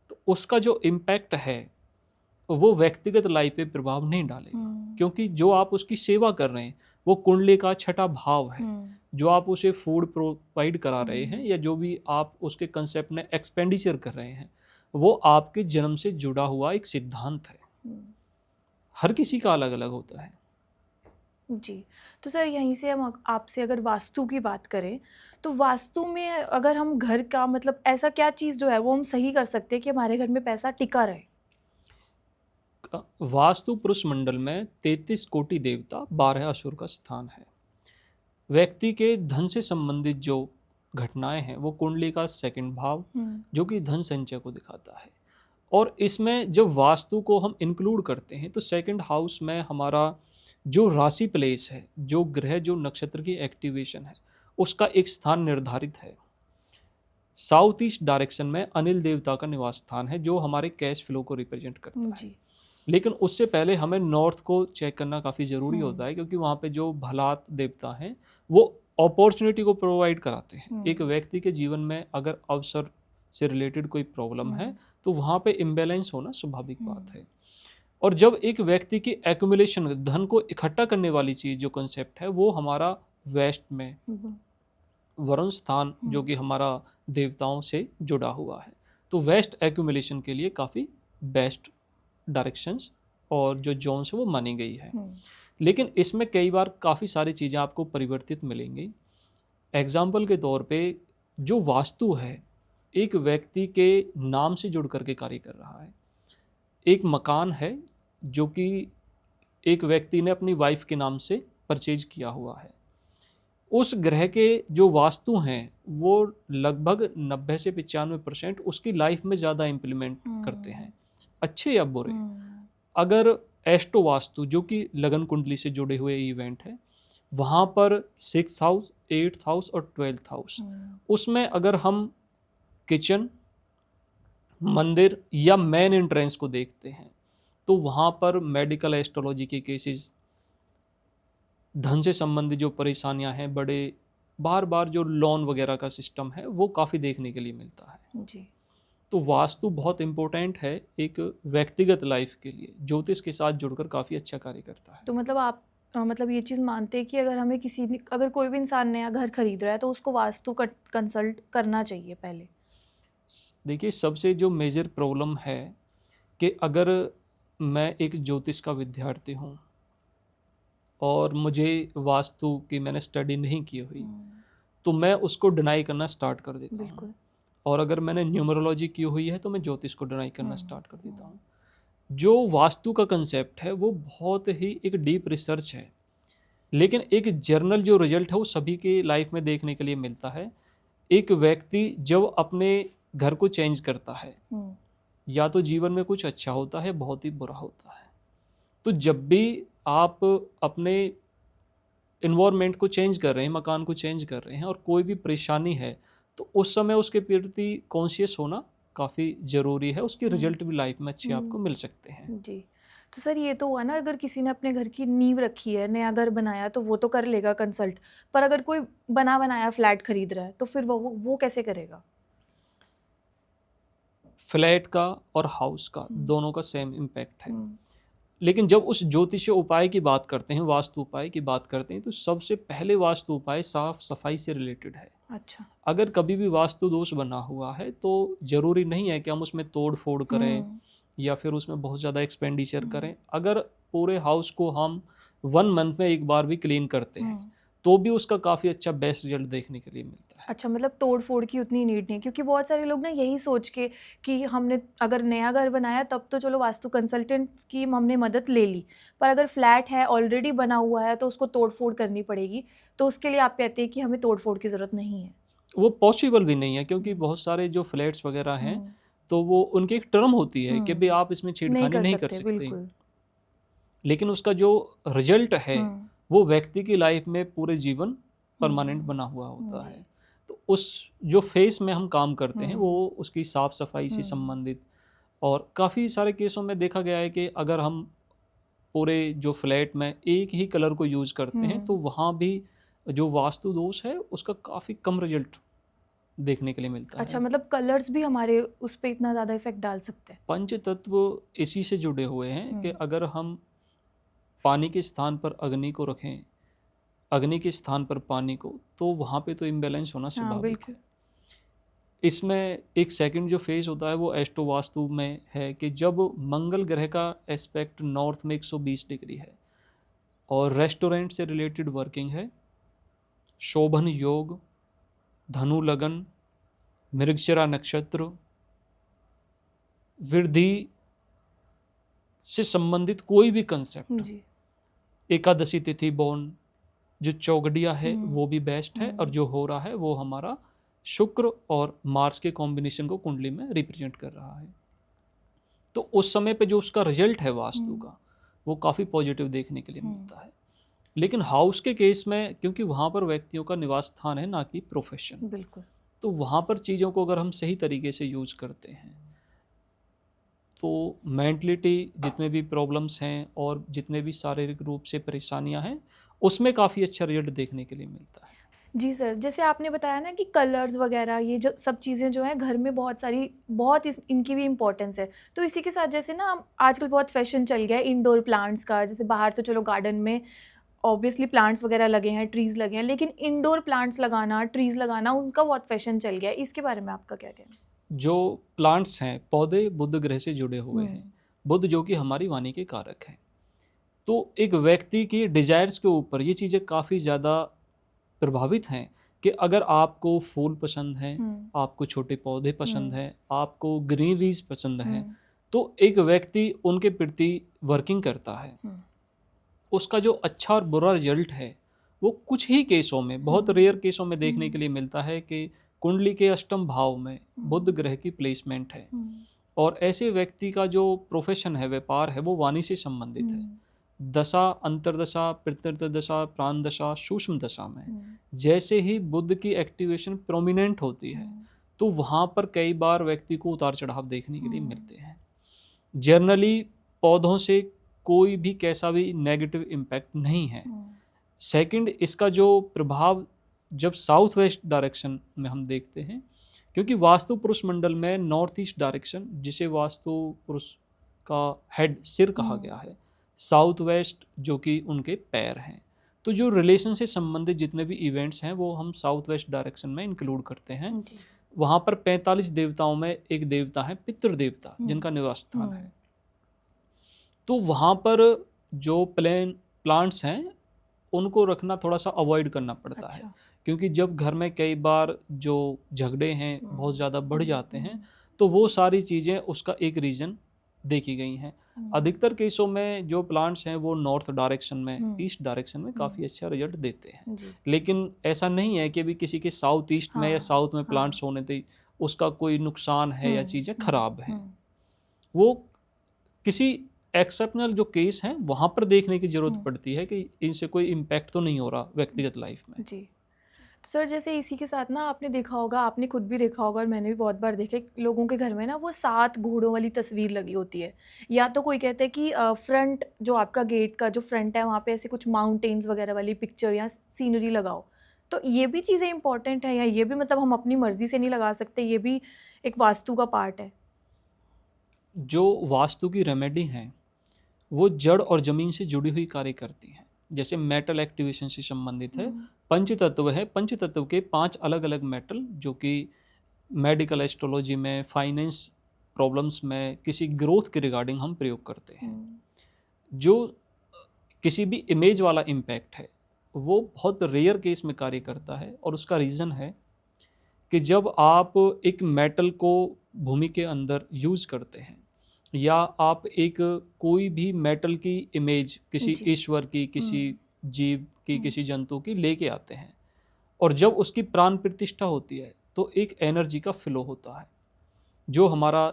S2: तो उसका जो इम्पैक्ट है वो व्यक्तिगत लाइफ पे प्रभाव नहीं डालेगा, क्योंकि जो आप उसकी सेवा कर रहे हैं वो कुंडली का छठा भाव है। जो आप उसे फूड प्रोवाइड करा रहे हैं या जो भी आप उसके कंसेप्ट में एक्सपेंडिचर कर रहे हैं वो आपके जन्म से जुड़ा हुआ एक सिद्धांत है। हर किसी का अलग अलग होता है।
S1: जी। तो सर यहीं से हम आपसे अगर वास्तु की बात करें तो वास्तु में अगर हम घर का मतलब ऐसा क्या चीज़ जो है वो हम सही कर सकते हैं कि हमारे घर में पैसा टिका रहे?
S2: वास्तु पुरुष मंडल में 33 कोटि देवता 12 असुर का स्थान है। व्यक्ति के धन से संबंधित जो घटनाएं हैं वो कुंडली का 2nd भाव जो कि धन संचय को दिखाता है। और इसमें जब वास्तु को हम इंक्लूड करते हैं तो 2nd हाउस में हमारा जो राशि प्लेस है, जो ग्रह, जो नक्षत्र की एक्टिवेशन है, उसका एक स्थान निर्धारित है। साउथ ईस्ट डायरेक्शन में अनिल देवता का निवास स्थान है जो हमारे कैश फ्लो को रिप्रेजेंट करता है। लेकिन उससे पहले हमें नॉर्थ को चेक करना काफ़ी ज़रूरी होता है, क्योंकि वहाँ पे जो भलात देवता हैं वो अपॉर्चुनिटी को प्रोवाइड कराते हैं। एक व्यक्ति के जीवन में अगर अवसर से रिलेटेड कोई प्रॉब्लम है तो वहाँ पे इम्बैलेंस होना स्वाभाविक बात है। और जब एक व्यक्ति की एक्यूमुलेशन, धन को इकट्ठा करने वाली चीज़ जो कंसेप्ट है वो हमारा वेस्ट में वरुण स्थान जो कि हमारा देवताओं से जुड़ा हुआ है, तो वेस्ट एक्यूमुलेशन के लिए काफ़ी बेस्ट डायरेक्शंस और जो जोन्स है वो मानी गई है। लेकिन इसमें कई बार काफ़ी सारी चीज़ें आपको परिवर्तित मिलेंगी। एग्जाम्पल के तौर पे जो वास्तु है एक व्यक्ति के नाम से जुड़ करके कार्य कर रहा है। एक मकान है जो कि एक व्यक्ति ने अपनी वाइफ के नाम से परचेज किया हुआ है, उस ग्रह के जो वास्तु हैं वो लगभग 90 से 95% उसकी लाइफ में ज़्यादा इम्प्लीमेंट करते हैं, अच्छे या बुरे। अगर एस्ट्रो वास्तु जो कि लगन कुंडली से जुड़े हुए इवेंट है, वहाँ पर 6th हाउस, 8th हाउस और 12th हाउस, उसमें अगर हम किचन, मंदिर या मेन एंट्रेंस को देखते हैं तो वहाँ पर मेडिकल एस्ट्रोलॉजी के केसेस, धन से संबंधित जो परेशानियां हैं, बड़े बार बार जो लोन वगैरह का सिस्टम है वो काफ़ी देखने के लिए मिलता है
S1: जी।
S2: तो वास्तु बहुत इम्पोर्टेंट है एक व्यक्तिगत लाइफ के लिए, ज्योतिष के साथ जुड़कर काफ़ी अच्छा कार्य करता है।
S1: तो मतलब आप मतलब ये चीज़ मानते हैं कि अगर हमें अगर कोई भी इंसान नया घर खरीद रहा है तो उसको वास्तु कंसल्ट करना चाहिए पहले?
S2: देखिए, सबसे जो मेजर प्रॉब्लम है कि अगर मैं एक ज्योतिष का विद्यार्थी हूँ और मुझे वास्तु की मैंने स्टडी नहीं की हुई, तो मैं उसको डिनाई करना स्टार्ट कर देता हूँ। और अगर मैंने न्यूमरोलॉजी की हुई है तो मैं ज्योतिष को डिनाई करना स्टार्ट कर देता हूँ। जो वास्तु का कंसेप्ट है वो बहुत ही एक डीप रिसर्च है, लेकिन एक जर्नल जो रिजल्ट है वो सभी के लाइफ में देखने के लिए मिलता है। एक व्यक्ति जब अपने घर को चेंज करता है, या तो जीवन में कुछ अच्छा होता है, बहुत ही बुरा होता है। तो जब भी आप अपने इन्वायरमेंट को चेंज कर रहे हैं, मकान को चेंज कर रहे हैं और कोई भी परेशानी है, तो उस समय उसके प्रति कॉन्शियस होना काफ़ी ज़रूरी है। उसके रिजल्ट भी लाइफ में अच्छे आपको मिल सकते हैं।
S1: जी। तो सर ये तो हुआ ना, अगर किसी ने अपने घर की नींव रखी है, नया घर बनाया, तो वो तो कर लेगा कंसल्ट। पर अगर कोई बना बनाया फ्लैट खरीद रहा है तो फिर वो कैसे करेगा?
S2: फ्लैट का और हाउस का दोनों का सेम इम्पैक्ट है, लेकिन जब उस ज्योतिषीय उपाय की बात करते हैं, वास्तु उपाय की बात करते हैं, तो सबसे पहले वास्तु उपाय साफ सफाई से रिलेटेड है।
S1: अच्छा।
S2: अगर कभी भी वास्तु दोष बना हुआ है तो ज़रूरी नहीं है कि हम उसमें तोड़ फोड़ करें या फिर उसमें बहुत ज़्यादा एक्सपेंडिचर करें। अगर पूरे हाउस को हम 1 मंथ में एक बार भी क्लीन करते हैं तो भी उसका काफ़ी अच्छा बेस्ट रिजल्ट देखने के लिए मिलता है।
S1: अच्छा, मतलब तोड़ फोड़ की उतनी नीड नहीं है, क्योंकि बहुत सारे लोग ना यही सोच के कि हमने अगर नया घर बनाया तब तो चलो वास्तु कंसल्टेंट की हमने मदद ले ली, पर अगर फ्लैट है ऑलरेडी बना हुआ है तो उसको तोड़ फोड़ करनी पड़ेगी, तो उसके लिए आप कहते हैं कि हमें तोड़ फोड़ की ज़रूरत नहीं है?
S2: वो पॉसिबल भी नहीं है, क्योंकि बहुत सारे जो फ्लैट्स वगैरह हैं तो वो उनकी एक टर्म होती है कि भाई आप इसमें छेड़खानी नहीं कर सकते, लेकिन उसका जो रिजल्ट है वो व्यक्ति की लाइफ में पूरे जीवन परमानेंट बना हुआ होता है। तो उस जो फेस में हम काम करते हैं वो उसकी साफ सफाई से संबंधित, और काफ़ी सारे केसों में देखा गया है कि अगर हम पूरे जो फ्लैट में एक ही कलर को यूज़ करते हैं तो वहाँ भी जो वास्तु दोष है उसका काफ़ी कम रिजल्ट देखने के लिए मिलता है।
S1: अच्छा, मतलब कलर्स भी हमारे उस पर इतना ज़्यादा इफेक्ट डाल सकते हैं?
S2: पंच तत्व इसी से जुड़े हुए हैं कि अगर हम पानी के स्थान पर अग्नि को रखें, अग्नि के स्थान पर पानी को, तो वहाँ पे तो इम्बैलेंस होना स्वाभाविक है। इसमें एक सेकंड जो फेज होता है वो एस्ट्रो वास्तु में है कि जब मंगल ग्रह का एस्पेक्ट नॉर्थ में 120 डिग्री है और रेस्टोरेंट से रिलेटेड वर्किंग है, शोभन योग, धनु लगन, मृगशिरा नक्षत्र, वृद्धि से संबंधित कोई भी कंसेप्ट, एकादशी तिथि बोन, जो चौगडिया है वो भी बेस्ट है, और जो हो रहा है वो हमारा शुक्र और मार्स के कॉम्बिनेशन को कुंडली में रिप्रेजेंट कर रहा है। तो उस समय पे जो उसका रिजल्ट है वास्तु का वो काफ़ी पॉजिटिव देखने के लिए मिलता है। लेकिन हाउस के केस में, क्योंकि वहाँ पर व्यक्तियों का निवास स्थान है ना कि प्रोफेशन,
S1: बिल्कुल,
S2: तो वहाँ पर चीज़ों को अगर हम सही तरीके से यूज करते हैं तो मेंटलिटी जितने भी प्रॉब्लम्स हैं और जितने भी शारीरिक रूप से परेशानियां हैं उसमें काफ़ी अच्छा रिजल्ट देखने के लिए मिलता है।
S1: जी सर, जैसे आपने बताया ना कि कलर्स वगैरह ये जो सब चीज़ें जो हैं घर में बहुत इनकी भी इम्पोर्टेंस है, तो इसी के साथ जैसे ना आजकल बहुत फैशन चल गया है इंडोर प्लांट्स का। जैसे बाहर तो चलो गार्डन में ऑब्वियसली प्लांट्स वगैरह लगे हैं, ट्रीज़ लगे हैं, लेकिन इंडोर प्लांट्स लगाना, ट्रीज़ लगाना, उनका बहुत फैशन चल गया है। इसके बारे में आपका क्या कहना है?
S2: जो प्लांट्स हैं, पौधे बुध ग्रह से जुड़े हुए हैं, बुध जो कि हमारी वाणी के कारक हैं, तो एक व्यक्ति की डिजायर्स के ऊपर ये चीज़ें काफ़ी ज़्यादा प्रभावित हैं कि अगर आपको फूल पसंद हैं, आपको छोटे पौधे पसंद हैं, आपको ग्रीनरीज पसंद हैं, तो एक व्यक्ति उनके प्रति वर्किंग करता है, उसका जो अच्छा और बुरा रिजल्ट है वो कुछ ही केसों में, बहुत
S1: हम्म,
S2: रेयर केसों में देखने के
S1: हम्म,
S2: लिए मिलता है कि कुंडली के अष्टम भाव में बुध ग्रह की प्लेसमेंट है,
S1: हम्म,
S2: और ऐसे व्यक्ति का जो प्रोफेशन है, व्यापार है, वो वाणी से संबंधित है।
S1: हम्म,
S2: दशा, अंतरदशा, प्रत्यर्थ दशा, प्राण दशा, सूक्ष्म दशा में
S1: हम्म,
S2: जैसे ही बुध की एक्टिवेशन प्रोमिनेंट होती है,
S1: हम्म,
S2: तो वहाँ पर कई बार व्यक्ति को उतार चढ़ाव देखने के लिए
S1: हम्म,
S2: मिलते हैं। जनरली पौधों से कोई भी कैसा भी नेगेटिव इम्पैक्ट नहीं है।
S1: हम्म,
S2: सेकंड, इसका जो प्रभाव जब साउथ वेस्ट डायरेक्शन में हम देखते हैं, क्योंकि वास्तु पुरुष मंडल में नॉर्थ ईस्ट डायरेक्शन, जिसे वास्तु पुरुष का हेड सिर कहा गया है, साउथ वेस्ट जो कि उनके पैर हैं, तो जो रिलेशन से संबंधित जितने भी इवेंट्स हैं वो हम साउथ वेस्ट डायरेक्शन में इंक्लूड करते हैं।
S1: जी,
S2: वहाँ पर 45 देवताओं में एक देवता है पितृ देवता,
S1: हम्म,
S2: जिनका निवास स्थान है।
S1: हम्म,
S2: तो वहाँ पर जो प्लांट्स हैं उनको रखना थोड़ा सा अवॉइड करना पड़ता है,
S1: अच्छा,
S2: क्योंकि जब घर में कई बार जो झगड़े हैं बहुत ज़्यादा बढ़ जाते हैं, तो वो सारी चीज़ें उसका एक रीज़न देखी गई हैं। अधिकतर केसों में जो प्लांट्स हैं वो नॉर्थ डायरेक्शन में, ईस्ट डायरेक्शन में काफ़ी अच्छा रिजल्ट देते हैं।
S1: जी,
S2: लेकिन ऐसा नहीं है कि भी किसी के साउथ ईस्ट में या
S1: हाँ,
S2: साउथ में
S1: हाँ,
S2: प्लांट्स होने थे उसका कोई नुकसान है या चीज़ें खराब हैं। वो किसी एक्सेप्शनल जो केस हैं वहाँ पर देखने की ज़रूरत पड़ती है कि इनसे कोई इम्पैक्ट तो नहीं हो रहा व्यक्तिगत लाइफ में।
S1: जी। सर जैसे इसी के साथ ना आपने देखा होगा, आपने खुद भी देखा होगा और मैंने भी बहुत बार देखे, लोगों के घर में ना वो 7 घोड़ों वाली तस्वीर लगी होती है। या तो कोई कहता है कि फ्रंट जो आपका गेट का जो फ्रंट है वहाँ पे ऐसे कुछ माउंटेन्स वगैरह वाली पिक्चर या सीनरी लगाओ। तो ये भी चीज़ें इंपॉर्टेंट है या ये भी मतलब हम अपनी मर्जी से नहीं लगा सकते, ये भी एक वास्तु का पार्ट है?
S2: जो वास्तु की रेमेडी हैं वो जड़ और ज़मीन से जुड़ी हुई कार्य करती हैं। जैसे मेटल एक्टिवेशन से संबंधित है, पंच तत्व है, पंच तत्व के 5 अलग अलग मेटल जो कि मेडिकल एस्ट्रोलॉजी में, फाइनेंस प्रॉब्लम्स में, किसी ग्रोथ के रिगार्डिंग हम प्रयोग करते हैं। जो किसी भी इमेज वाला इम्पैक्ट है वो बहुत रेयर केस में कार्य करता है, और उसका रीज़न है कि जब आप एक मेटल को भूमि के अंदर यूज़ करते हैं, या आप एक कोई भी मेटल की इमेज किसी
S1: जी।
S2: ईश्वर की, किसी जीव की,
S1: हम्म,
S2: किसी जंतु की लेके आते हैं, और जब उसकी प्राण प्रतिष्ठा होती है तो एक एनर्जी का फ्लो होता है। जो हमारा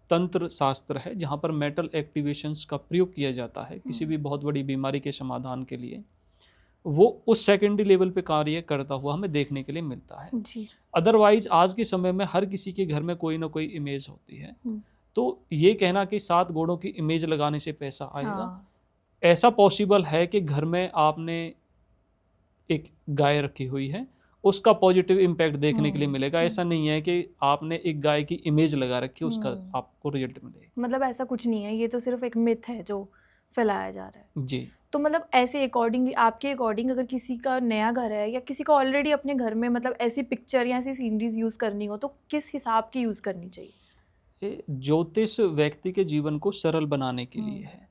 S2: तंत्र शास्त्र है जहाँ पर मेटल एक्टिवेशंस का प्रयोग किया जाता है किसी भी बहुत बड़ी बीमारी के समाधान के लिए, वो उस सेकेंडरी लेवल पे कार्य करता हुआ हमें देखने के लिए मिलता है।
S1: जी।
S2: अदरवाइज आज के समय में हर किसी के घर में कोई ना कोई इमेज होती है।
S1: हम्म,
S2: तो ये कहना कि 7 घोड़ों की इमेज लगाने से पैसा आएगा,
S1: हाँ।
S2: ऐसा पॉसिबल है कि घर में आपने एक गाय रखी हुई है, उसका पॉजिटिव इम्पैक्ट देखने के लिए मिलेगा। ऐसा नहीं है कि आपने एक गाय की इमेज लगा रखी है उसका आपको रिजल्ट मिले।
S1: मतलब ऐसा कुछ नहीं है, ये तो सिर्फ एक मिथ है जो फैलाया जा रहा है।
S2: जी।
S1: तो मतलब ऐसे अकॉर्डिंगली, आपके अकॉर्डिंग, अगर किसी का नया घर है या किसी को ऑलरेडी अपने घर में मतलब ऐसी पिक्चर या ऐसी सीनरीज यूज़ करनी हो, तो किस हिसाब की यूज़ करनी चाहिए?
S2: ये ज्योतिष व्यक्ति के जीवन को सरल बनाने के लिए है,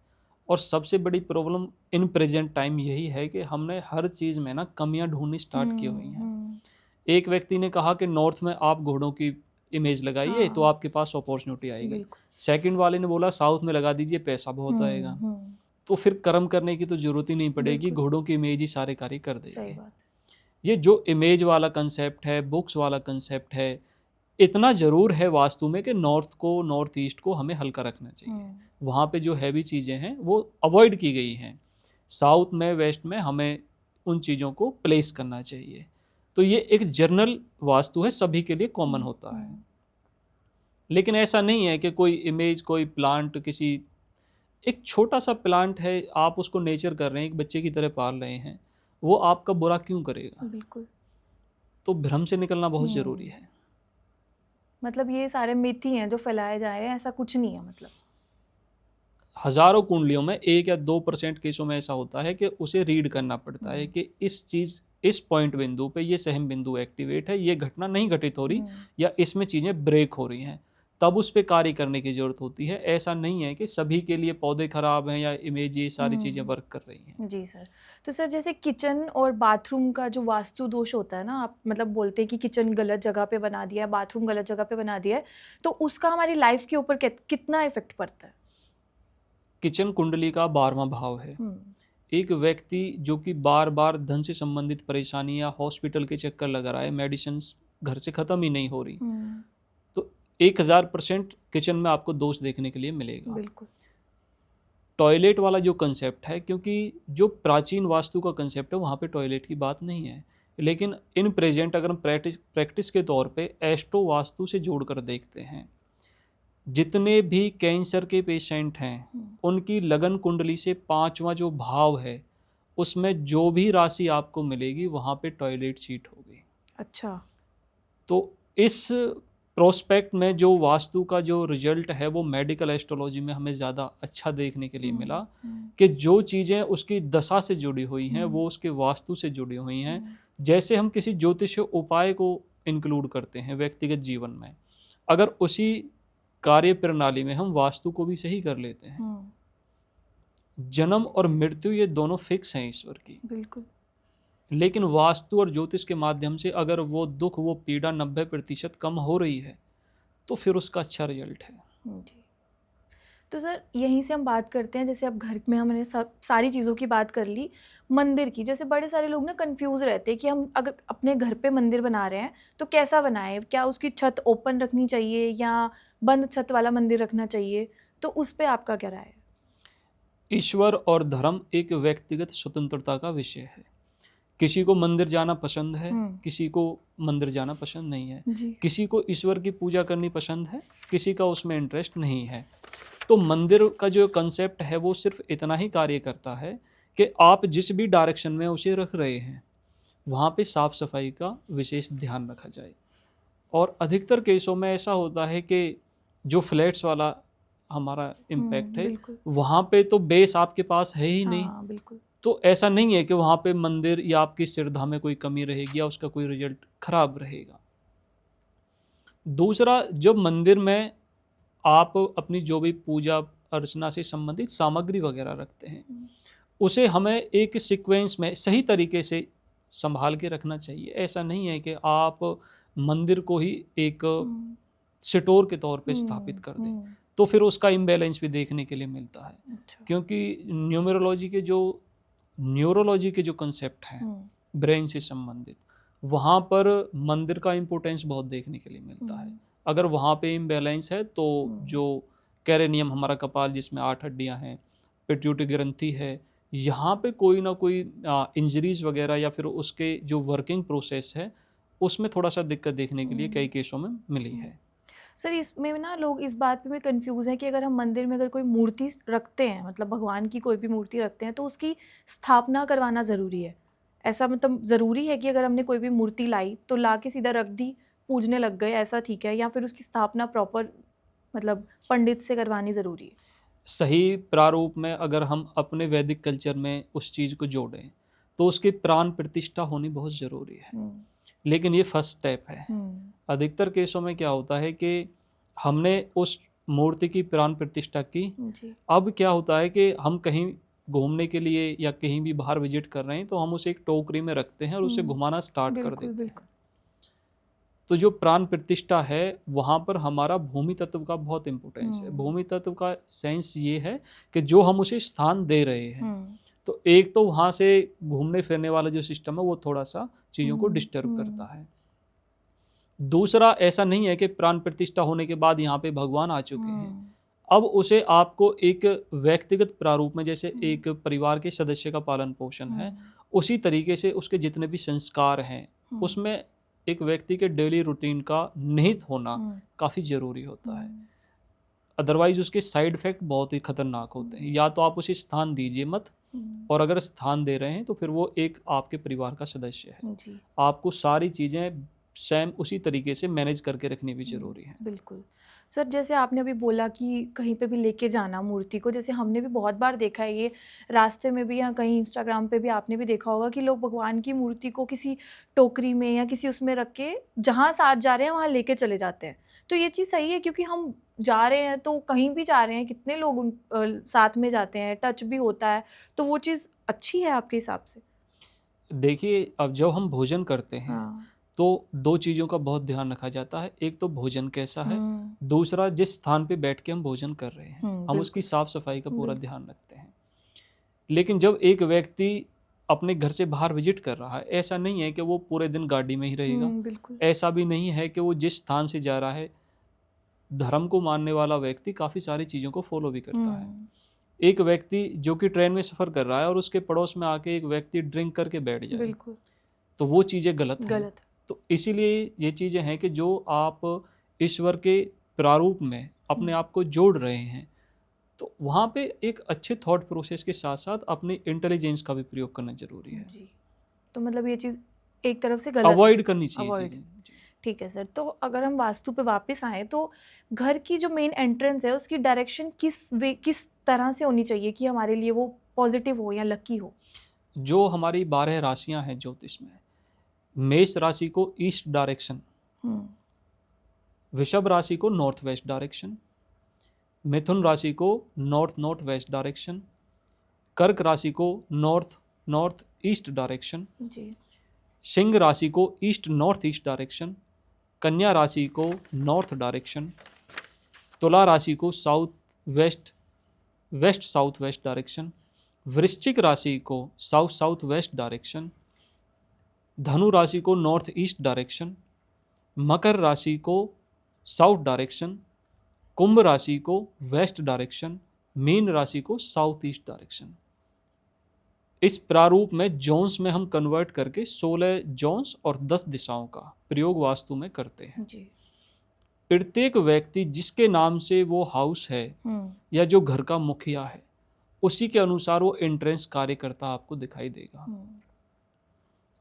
S2: और सबसे बड़ी प्रॉब्लम इन प्रेजेंट टाइम यही है कि हमने हर चीज़ में ना कमियां ढूंढनी स्टार्ट की हुई हैं। एक व्यक्ति ने कहा कि नॉर्थ में आप घोड़ों की इमेज लगाइए तो आपके पास अपॉर्चुनिटी आएगी।
S1: बिल्कुल।
S2: सेकंड वाले ने बोला साउथ में लगा दीजिए, पैसा बहुत आएगा। तो फिर कर्म करने की तो जरूरत ही नहीं पड़ेगी,
S1: बिल्कुल।
S2: घोड़ों की इमेज ही सारे कार्य कर
S1: सही
S2: देगी।
S1: बात।
S2: ये जो इमेज वाला कंसेप्ट है, बुक्स वाला कंसेप्ट है, इतना ज़रूर है वास्तु में कि नॉर्थ को, नॉर्थ ईस्ट को हमें हल्का रखना चाहिए। वहाँ पे जो हैवी चीज़ें हैं वो अवॉइड की गई हैं। साउथ में, वेस्ट में हमें उन चीज़ों को प्लेस करना चाहिए। तो ये एक जनरल वास्तु है, सभी के लिए कॉमन होता है। लेकिन ऐसा नहीं है कि कोई इमेज, कोई प्लांट, किसी एक छोटा सा प्लांट है, आप उसको नेचर कर रहे हैं, एक बच्चे की तरह पाल रहे हैं, वो आपका बुरा क्यों करेगा?
S1: बिल्कुल।
S2: तो भ्रम से निकलना बहुत ज़रूरी है।
S1: मतलब ये सारे मिथ ही हैं जो फैलाए जा रहे हैं, ऐसा कुछ नहीं है मतलब।
S2: हज़ारों कुंडलियों में 1 या 2% केसों में ऐसा होता है कि उसे रीड करना पड़ता है कि इस चीज़, इस पॉइंट बिंदु पे ये सहम बिंदु एक्टिवेट है, ये घटना नहीं घटित हो रही, या इसमें चीज़ें ब्रेक हो रही हैं, तब उस पे कार्य करने की ज़रूरत होती है। ऐसा नहीं है कि सभी के लिए पौधे खराब हैं या इमेज, ये सारी चीज़ें वर्क कर रही हैं।
S1: जी सर। तो सर जैसे किचन और बाथरूम का जो वास्तु दोष होता है ना, आप मतलब बोलते हैं कि किचन गलत जगह पे बना दिया है, बाथरूम गलत जगह पे बना दिया है, तो उसका हमारी लाइफ के ऊपर कितना इफेक्ट पड़ता है?
S2: किचन कुंडली का 12वां भाव है। एक व्यक्ति जो कि बार बार धन से संबंधित परेशानी या हॉस्पिटल के चक्कर लगा रहा है, मेडिसिन घर से ख़त्म ही नहीं हो रही, तो 1000% किचन में आपको दोष देखने के लिए मिलेगा।
S1: बिल्कुल।
S2: टॉयलेट वाला जो कंसेप्ट है, क्योंकि जो प्राचीन वास्तु का कंसेप्ट है वहाँ पे टॉयलेट की बात नहीं है, लेकिन इन प्रेजेंट अगर हम प्रैक्टिस के तौर पे एस्ट्रो वास्तु से जोड़कर देखते हैं, जितने भी कैंसर के पेशेंट हैं उनकी लगन कुंडली से 5वां जो भाव है उसमें जो भी राशि आपको मिलेगी वहाँ पे टॉयलेट सीट होगी।
S1: अच्छा।
S2: तो इस प्रोस्पेक्ट में जो वास्तु का जो रिजल्ट है वो मेडिकल एस्ट्रोलॉजी में हमें ज़्यादा अच्छा देखने के लिए मिला कि जो चीज़ें उसकी दशा से जुड़ी हुई हैं वो उसके वास्तु से जुड़ी हुई हैं। जैसे हम किसी ज्योतिष उपाय को इंक्लूड करते हैं व्यक्तिगत जीवन में, अगर उसी कार्य प्रणाली में हम वास्तु को भी सही कर लेते हैं, जन्म और मृत्यु ये दोनों फिक्स हैं ईश्वर की,
S1: बिल्कुल,
S2: लेकिन वास्तु और ज्योतिष के माध्यम से अगर वो दुख, वो पीड़ा 90% कम हो रही है तो फिर उसका अच्छा रिजल्ट है
S1: जी। तो सर यहीं से हम बात करते हैं, जैसे अब घर में हमने सब सारी चीज़ों की बात कर ली, मंदिर की। जैसे बड़े सारे लोग ना कंफ्यूज रहते हैं कि हम अगर अपने घर पे मंदिर बना रहे हैं तो कैसा बनाएं, क्या उसकी छत ओपन रखनी चाहिए या बंद छत वाला मंदिर रखना चाहिए, तो उस पर आपका क्या राय है?
S2: ईश्वर और धर्म एक व्यक्तिगत स्वतंत्रता का विषय है। किसी को मंदिर जाना पसंद है, किसी को मंदिर जाना पसंद नहीं है, किसी को ईश्वर की पूजा करनी पसंद है, किसी का उसमें इंटरेस्ट नहीं है। तो मंदिर का जो कंसेप्ट है वो सिर्फ इतना ही कार्य करता है कि आप जिस भी डायरेक्शन में उसे रख रहे हैं वहाँ पे साफ सफाई का विशेष ध्यान रखा जाए। और अधिकतर केसों में ऐसा होता है कि जो फ्लैट्स वाला हमारा इम्पैक्ट है वहाँ पे तो बेस आपके पास है ही नहीं।
S1: बिल्कुल।
S2: तो ऐसा नहीं है कि वहाँ पे मंदिर या आपकी श्रद्धा में कोई कमी रहेगी या उसका कोई रिजल्ट खराब रहेगा। दूसरा, जब मंदिर में आप अपनी जो भी पूजा अर्चना से संबंधित सामग्री वगैरह रखते हैं उसे हमें एक सीक्वेंस में सही तरीके से संभाल के रखना चाहिए। ऐसा नहीं है कि आप मंदिर को ही एक स्टोर के तौर पे स्थापित कर दें, तो फिर उसका इम्बैलेंस भी देखने के लिए मिलता है।
S1: अच्छा।
S2: क्योंकि न्यूरोलॉजी के जो कंसेप्ट हैं ब्रेन से संबंधित, वहाँ पर मंदिर का इम्पोर्टेंस बहुत देखने के लिए मिलता है। अगर वहाँ पे इम्बैलेंस है तो जो कैरेनियम हमारा कपाल जिसमें 8 हड्डियाँ हैं, पिट्यूटरी ग्रंथि है, यहाँ पे कोई ना कोई इंजरीज वगैरह या फिर उसके जो वर्किंग प्रोसेस है उसमें थोड़ा सा दिक्कत देखने के लिए कई केसों में मिली है।
S1: सर इसमें ना लोग इस बात पे भी कंफ्यूज हैं कि अगर हम मंदिर में अगर कोई मूर्ति रखते हैं, मतलब भगवान की कोई भी मूर्ति रखते हैं, तो उसकी स्थापना करवाना ज़रूरी है। ऐसा मतलब ज़रूरी है कि अगर हमने कोई भी मूर्ति लाई तो ला के सीधा रख दी, पूजने लग गए, ऐसा ठीक है, या फिर उसकी स्थापना प्रॉपर मतलब पंडित से करवानी ज़रूरी है?
S2: सही प्रारूप में अगर हम अपने वैदिक कल्चर में उस चीज़ को जोड़ें तो उसकी प्राण प्रतिष्ठा होनी बहुत ज़रूरी है, लेकिन ये फर्स्ट स्टेप है। अधिकतर केसों में क्या होता है कि हमने उस मूर्ति की प्राण प्रतिष्ठा की, अब क्या होता है कि हम कहीं घूमने के लिए या कहीं भी बाहर विजिट कर रहे हैं तो हम उसे एक टोकरी में रखते हैं और उसे घुमाना स्टार्ट कर देते हैं। तो जो प्राण प्रतिष्ठा है वहाँ पर हमारा भूमि तत्व का बहुत इम्पोर्टेंस है। भूमि तत्व का सेंस ये है कि जो हम उसे स्थान दे रहे हैं, तो एक तो वहाँ से घूमने फिरने वाला जो सिस्टम है वो थोड़ा सा चीज़ों को डिस्टर्ब करता है। दूसरा, ऐसा नहीं है कि प्राण प्रतिष्ठा होने के बाद यहाँ पे भगवान आ चुके हैं, अब उसे आपको एक व्यक्तिगत प्रारूप में, जैसे एक परिवार के सदस्य का पालन पोषण है, उसी तरीके से उसके जितने भी संस्कार हैं उसमें एक व्यक्ति के डेली रूटीन का निहित होना काफ़ी ज़रूरी होता है। अदरवाइज उसके साइड इफ़ेक्ट बहुत ही खतरनाक होते हैं। या तो आप उसे स्थान दीजिए मत, और अगर स्थान दे रहे हैं तो फिर वो एक आपके परिवार का सदस्य है, आपको सारी चीज़ें सेम उसी तरीके से मैनेज करके रखनी भी ज़रूरी है।
S1: बिल्कुल। सर जैसे आपने अभी बोला कि कहीं पे भी लेके जाना मूर्ति को, जैसे हमने भी बहुत बार देखा है, ये रास्ते में भी या कहीं इंस्टाग्राम पे भी आपने भी देखा होगा कि लोग भगवान की मूर्ति को किसी टोकरी में या किसी उसमें रख के जहाँ साथ जा रहे हैं वहाँ लेके चले जाते हैं। तो ये चीज़ सही है? क्योंकि हम जा रहे हैं तो कहीं भी जा रहे हैं, कितने लोग साथ में जाते हैं, टच भी होता है, तो वो चीज़ अच्छी है आपके हिसाब से?
S2: देखिए, अब जब हम भोजन करते हैं तो 2 चीज़ों का बहुत ध्यान रखा जाता है। एक तो भोजन कैसा है, दूसरा जिस स्थान पे बैठ के हम भोजन कर रहे हैं हम उसकी साफ सफाई का पूरा ध्यान रखते हैं। लेकिन जब एक व्यक्ति अपने घर से बाहर विजिट कर रहा है, ऐसा नहीं है कि वो पूरे दिन गाड़ी में ही रहेगा।
S1: बिल्कुल।
S2: ऐसा भी नहीं है कि वो जिस स्थान से जा रहा है, धर्म को मानने वाला व्यक्ति काफ़ी सारी चीज़ों को फॉलो भी करता है। एक व्यक्ति जो कि ट्रेन में सफ़र कर रहा है और उसके पड़ोस में आके एक व्यक्ति ड्रिंक करके बैठ जाए,
S1: बिल्कुल
S2: तो वो चीज़ें गलत हैं।
S1: गलत।
S2: तो इसीलिए ये चीज़ें हैं कि जो आप ईश्वर के प्रारूप में अपने आप को जोड़ रहे हैं, तो वहाँ पे एक अच्छे थॉट प्रोसेस के साथ साथ अपने इंटेलिजेंस का भी प्रयोग करना जरूरी है।
S1: जी, तो मतलब ये चीज़ एक तरफ से गलत है,
S2: अवॉइड करनी चाहिए
S1: अवॉइड।
S2: चीज़ें। जी।
S1: ठीक है सर, तो अगर हम वास्तु पे वापस आए तो घर की जो मेन एंट्रेंस है उसकी डायरेक्शन किस तरह से होनी चाहिए कि हमारे लिए वो पॉजिटिव हो या लकी हो?
S2: जो हमारी 12 राशियां हैं ज्योतिष में, मेष राशि को ईस्ट डायरेक्शन, वृषभ राशि को नॉर्थ वेस्ट डायरेक्शन, मिथुन राशि को नॉर्थ नॉर्थ वेस्ट डायरेक्शन, कर्क राशि को नॉर्थ नॉर्थ ईस्ट डायरेक्शन,
S1: जी।
S2: सिंह राशि को ईस्ट नॉर्थ ईस्ट डायरेक्शन, कन्या राशि को नॉर्थ डायरेक्शन, तुला राशि को south west west south west direction, वृश्चिक राशि को साउथ साउथ वेस्ट डायरेक्शन, धनु राशि को नॉर्थ ईस्ट डायरेक्शन, मकर राशि को साउथ डायरेक्शन, कुंभ राशि को वेस्ट डायरेक्शन, मीन राशि को साउथ ईस्ट डायरेक्शन। इस प्रारूप में जोन्स में हम कन्वर्ट करके 16 जोन्स और 10 दिशाओं का प्रयोग वास्तु में करते हैं।
S1: जी।
S2: प्रत्येक व्यक्ति जिसके नाम से वो हाउस है या जो घर का मुखिया है, उसी के अनुसार वो एंट्रेंस कार्य करता आपको दिखाई देगा।